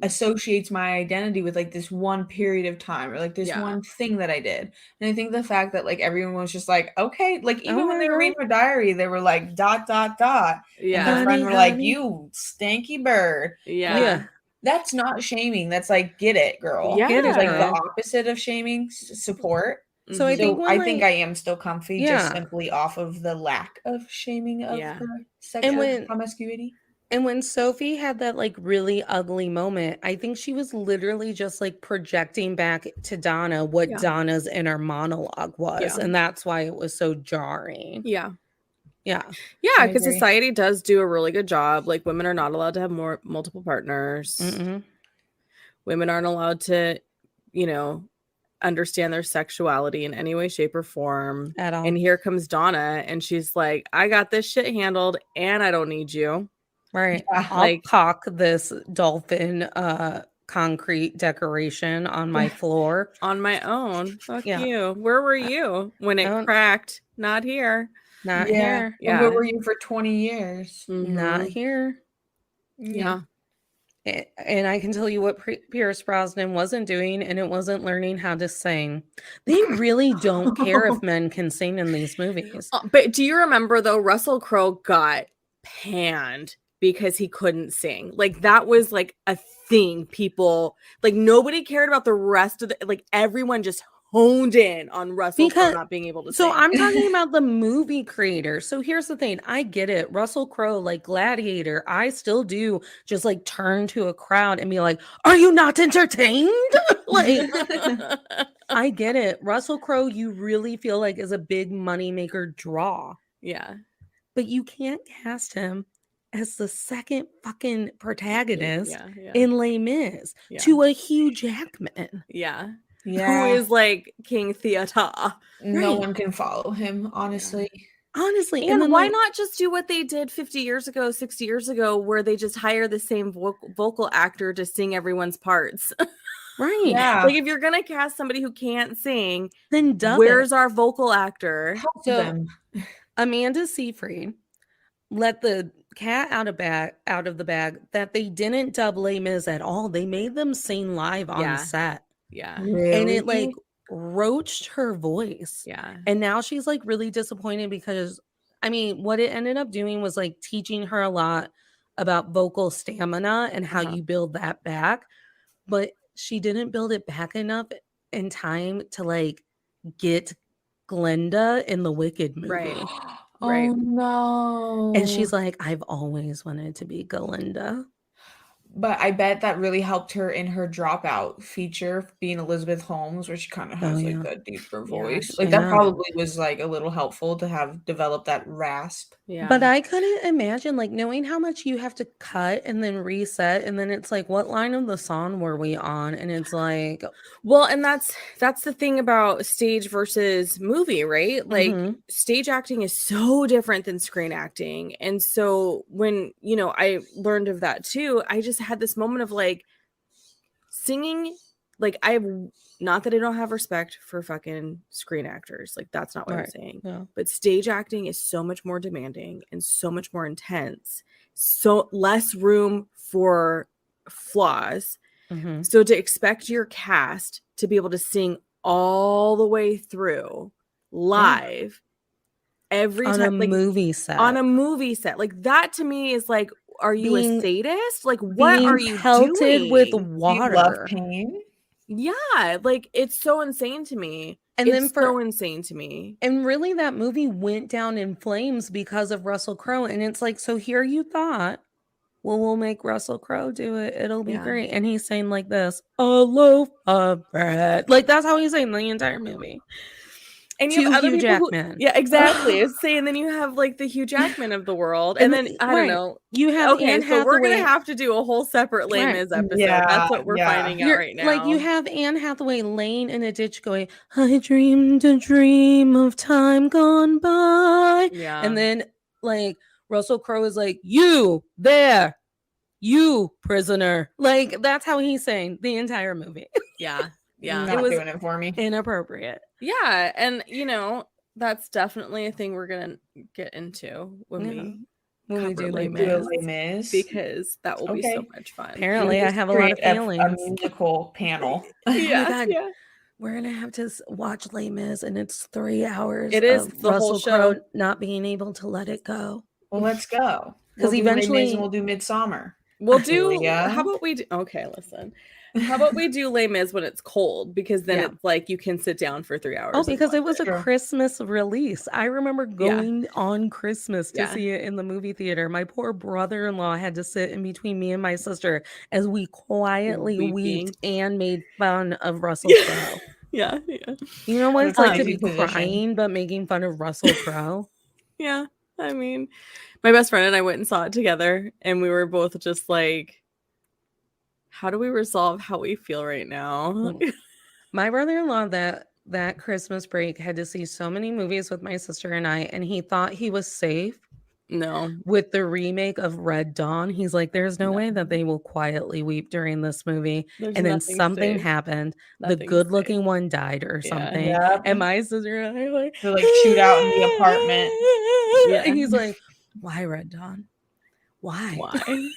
associates my identity with like this one period of time or like this Yeah. one thing that I did. And I think the fact that like everyone was just like, okay, like even Oh when my they were reading her diary, they were like ... And Yeah. her friend Honey, were like, honey. you stanky bird. Yeah. That's not shaming. That's like, get it, girl. Yeah. Get it, It's like the girl. opposite of shaming, support. So I Mhm. think So when, I think I am still comfy just Yeah. simply off of the lack of shaming of Yeah. her sexual when- promiscuity. And when Sophie had that like really ugly moment, I think she was literally just like projecting back to Donna what Yeah. Donna's inner monologue was. Yeah. And that's why it was so jarring. Yeah. Yeah. Yeah, I because agree. society does do a really good job. Like women are not allowed to have multiple partners. Mm-mm. Women aren't allowed to, understand their sexuality in any way, shape, or form. At all. And here comes Donna, and she's like, I got this shit handled, and I don't need you. Right. Yeah. I'll Like- caulk this dolphin concrete decoration on my floor. On my own. Fuck Yeah. you. Where were you when it don't- cracked? Not here. Not Yeah. here. And Yeah. where were you for 20 years? Not Mhm. here. Yeah. And I can tell you what Pierce Brosnan wasn't doing, and it wasn't learning how to sing. They really don't care if men can sing in these movies. But do you remember though, Russell Crowe got panned because he couldn't sing. Like that was like a thing. People like nobody cared about the rest of the like everyone just honed in on Russell Crowe not being able to So sing. I'm talking about the movie creator. So here's the thing. I get it. Russell Crowe, like Gladiator, I still do just like turn to a crowd and be like, are you not entertained? Like, I get it. Russell Crowe, you really feel like is a big moneymaker draw. Yeah. But you can't cast him as the second fucking protagonist Yeah. in Les Mis to a Hugh Jackman. Yeah. Yeah. Who is like King Theater. No Right. one can follow him, honestly. Honestly. And then, why like, not just do what they did 50 years ago, 60 years ago, where they just hire the same vocal actor to sing everyone's parts? right. Yeah. Like if you're gonna cast somebody who can't sing, Then dub where's it. our vocal actor? Help So- them. Amanda Seyfried let the cat out of the bag that they didn't dub Les Mis at all. They made them sing live on Yeah. set. Yeah. Really? And it like roached her voice. Yeah. And now she's like really disappointed because I mean, what it ended up doing was like teaching her a lot about vocal stamina and how Uh-huh. you build that back. But she didn't build it back enough in time to like get Glenda in the Wicked movie. Right. Oh Right. no. And she's like, I've always wanted to be Glinda. But I bet that really helped her in her Dropout feature, being Elizabeth Holmes, where she kind of has like yeah. a deeper Yeah, voice. I Like that know. probably was like a little helpful to have developed that rasp. Yeah. But I couldn't imagine like knowing how much you have to cut and then reset. And then it's like, what line of the song were we on? And it's like, well, and that's the thing about stage versus movie, right? Like mhm. stage acting is so different than screen acting. And so when, you know, I learned of that too, I just had this moment of like singing, like I have not that I don't have respect for fucking screen actors. Like that's not what I'm Right. saying. Yeah. But stage acting is so much more demanding and so much more intense. So less room for flaws. Mhm. So to expect your cast to be able to sing all the way through live every On time, a like movie set. on a movie set, like that to me is like, are you Being- a sadist? Like, what being are you pelted doing? with Do you love water. pain? Yeah, like it's so insane to me. And It's then for so insane to me. and really that movie went down in flames because of Russell Crowe. And it's like, so here you thought, well, we'll make Russell Crowe do it. It'll be Yeah. great. And he's saying like this, a loaf of bread. Like that's how he's saying the entire movie. And you To have other Hugh people who, Jackman. yeah, exactly. It's saying then you have like the Hugh Jackman of the world, and then I don't right. know. You have Okay, Anne so we're gonna Hathaway. have to do a whole separate Les Right. Mis episode. Yeah, That's what we're yeah. finding out You're- right now. Like you have Anne Hathaway laying in a ditch going, I dreamed a dream of time gone by. yeah, And then like Russell Crowe is like, you there, you prisoner. Like that's how he's saying the entire movie. yeah, yeah. Not It was doing it for me. Inappropriate. yeah, and you know that's definitely a thing we're gonna get into when Yeah. we When we do cover Les Les Do a Mis. Les Mis. because that will be so Okay. much fun. Apparently, I Just have a lot of create a feelings. musical panel. Yeah, God. yeah. We're gonna have to watch Les Mis, and it's 3 hours. It is of the whole Russell Crowe show. not being able to let it go. Well, let's go. 'Cause We'll do Les Mis eventually- and we'll do Midsummer. We'll do. Julia. How about we do? Okay, listen. How about we do Les Mis when it's cold? Because then Yeah. it's like you can sit down for 3 hours. Oh, and because it watch was a Sure. Christmas release. I remember going on Christmas to Yeah. see it in the movie theater. My poor brother-in-law had to sit in between me and my sister as we quietly Weeping. wept and made fun of Russell Yeah. Crowe. Yeah, yeah, You know what What a it's like to crazy be position. crying but making fun of Russell Crowe? yeah. I mean, my best friend and I went and saw it together, and we were both just like, "How do we resolve how we feel right now?" My brother-in-law that Christmas break had to see so many movies with my sister and I, and he thought he was safe No, with the remake of Red Dawn. He's like, there's no No. way that they will quietly weep during this movie. there's And then nothing something safe. happened. The Nothing's good-looking safe. one died or Yeah. something. Yep. And my sister and I are like, They're like shoot out in the apartment. Yeah. And he's like, why Red Dawn? Why? Why?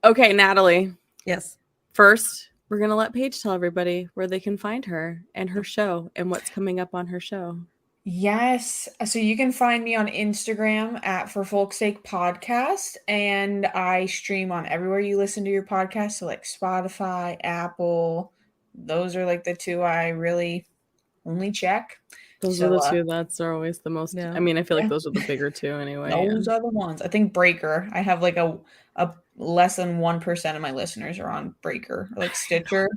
Okay, Natalie. Yes. First, we're gonna let Paige tell everybody where they can find her and her show and what's coming up on her show. Yes. So you can find me on Instagram at For Folk's Sake Podcast, and I stream on everywhere you listen to your podcast. So like Spotify, Apple, those are like the two I really only check. Those are So the two that's are always the most. Yeah. I mean, I feel Yeah. like those are the bigger two anyway. those are the ones. I think Breaker. I have like a less than 1% of my listeners are on Breaker or like Stitcher.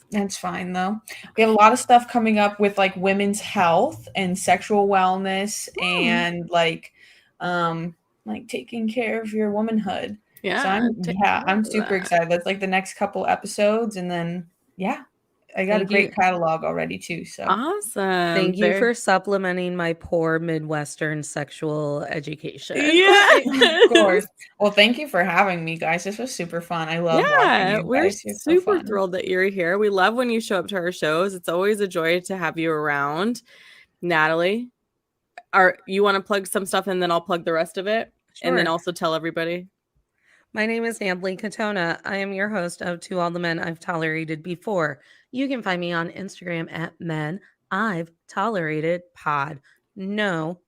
That's fine though. We have a lot of stuff coming up with like women's health and sexual wellness and like taking care of your womanhood. Yeah. So I'm super excited. That's like the next couple episodes, and then I got a great catalog already too. So awesome. Thank you for supplementing my poor Midwestern sexual education. Yeah, of course. Well, thank you for having me, guys. This was super fun. I love watching you we're guys. It's so super fun. thrilled that you're here. We love when you show up to our shows. It's always a joy to have you around. Natalie, you want to plug some stuff and then I'll plug the rest of it? Sure. And then also tell everybody. My name is Natalie Katona. I am your host of To All the Men I've Tolerated Before. You can find me on Instagram at Men I've Tolerated Pod. No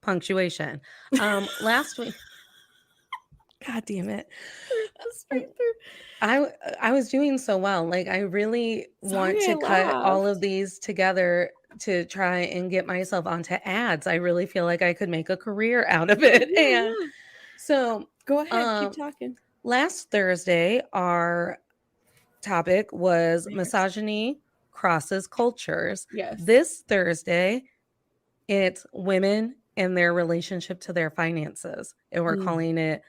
punctuation. Last week, God damn it. I was doing so well. Like I really want to cut all of these together to try and get myself onto ads. I really feel like I could make a career out of it. And so go ahead, keep talking. Last Thursday, our topic was misogyny crosses cultures. Yes. This Thursday, it's women and their relationship to their finances. And we're calling it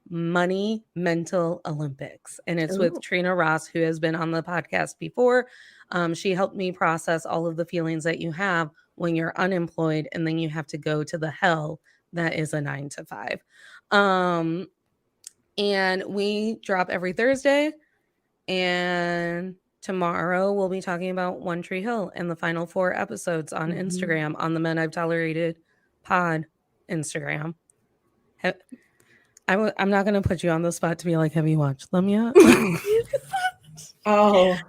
Money Mental Olympics. And it's with Trina Ross, who has been on the podcast before. She helped me process all of the feelings that you have when you're unemployed and then you have to go to the hell that is a 9 to 5. And we drop every Thursday. And tomorrow we'll be talking about One Tree Hill and the final 4 episodes on Instagram, on the Men I've Tolerated Pod Instagram. I'm not going to put you on the spot to be like, have you watched them yet?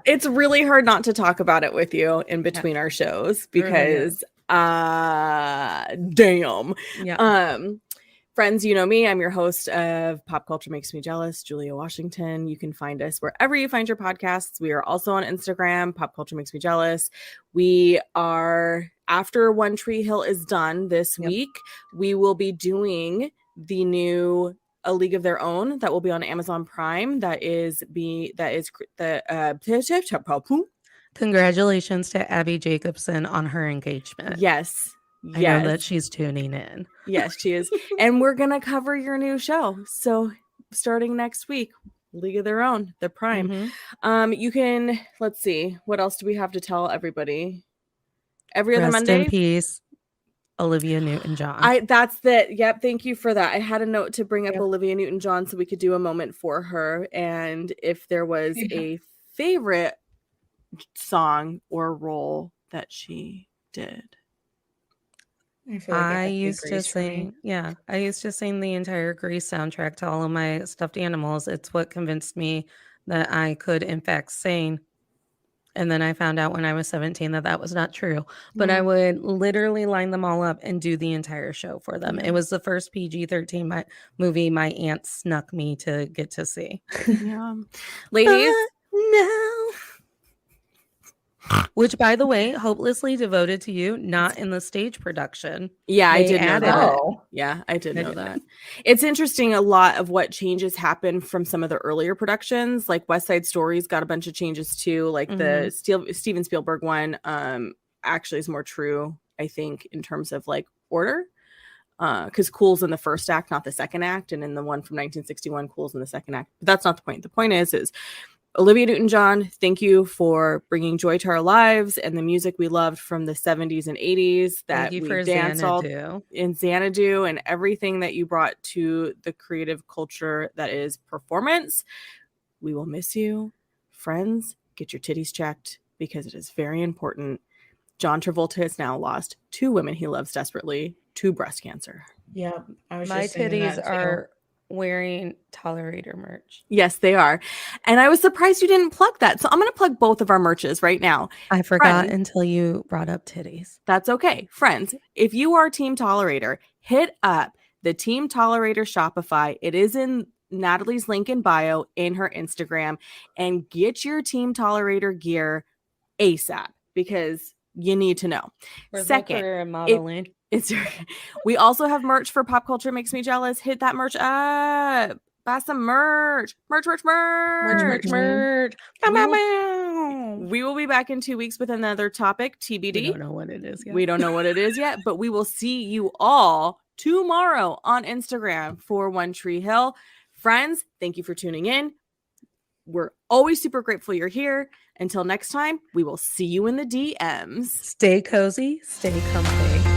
It's really hard not to talk about it with you in between our shows because damn. Yeah. Friends, you know me. I'm your host of Pop Culture Makes Me Jealous, Julia Washington. You can find us wherever you find your podcasts. We are also on Instagram, Pop Culture Makes Me Jealous. We are, after One Tree Hill is done this week, we will be doing the new A League of Their Own that will be on Amazon Prime. Congratulations to Abby Jacobson on her engagement. Yes. I know that she's tuning in. Yes, she is. And we're going to cover your new show. So starting next week, League of Their Own, the Prime. You can, let's see, what else do we have to tell everybody? Every other Monday. Rest in peace, Olivia Newton-John. Yep, thank you for that. I had a note to bring up Olivia Newton-John so we could do a moment for her. And if there was a favorite song or role that she did. I used to sing the entire Grease soundtrack to all of my stuffed animals. It's what convinced me that I could in fact sing. And then I found out when I was 17 that was not true. But I would literally line them all up and do the entire show for them. It was the first PG-13 movie my aunt snuck me to get to see. Ladies, no. Which, by the way, Hopelessly Devoted to You, not in the stage production. Yeah, I did know that. Yeah, I did know that. It's interesting. A lot of what changes happened from some of the earlier productions, like West Side Story's got a bunch of changes too. Like the Steven Spielberg one, actually is more true, I think, in terms of like order. Because Cool's in the first act, not the second act, and in the one from 1961, Cool's in the second act. But that's not the point. The point is Olivia Newton-John, thank you for bringing joy to our lives and the music we loved from the 70s and 80s that we danced all in Xanadu and everything that you brought to the creative culture that is performance. We will miss you. Friends, get your titties checked because it is very important. John Travolta has now lost 2 women he loves desperately to breast cancer. Yeah, my titties are wearing Tolerator merch. Yes, they are. And I was surprised you didn't plug that. So I'm going to plug both of our merches right now. I forgot Friends. until you brought up titties. That's okay. Friends, if you are Team Tolerator, hit up the Team Tolerator Shopify. It is in Natalie's link in bio in her Instagram, and get your Team Tolerator gear ASAP because you need to know. Where's my Second, career in modeling? we also have merch for Pop Culture Makes Me Jealous. Hit that merch up. Buy some merch. Merch. We will be back in 2 weeks with another topic, TBD. We don't know what it is yet. We don't know what it is yet, but we will see you all tomorrow on Instagram for One Tree Hill. Friends, thank you for tuning in. We're always super grateful you're here. Until next time, we will see you in the DMs. Stay cozy, stay comfy.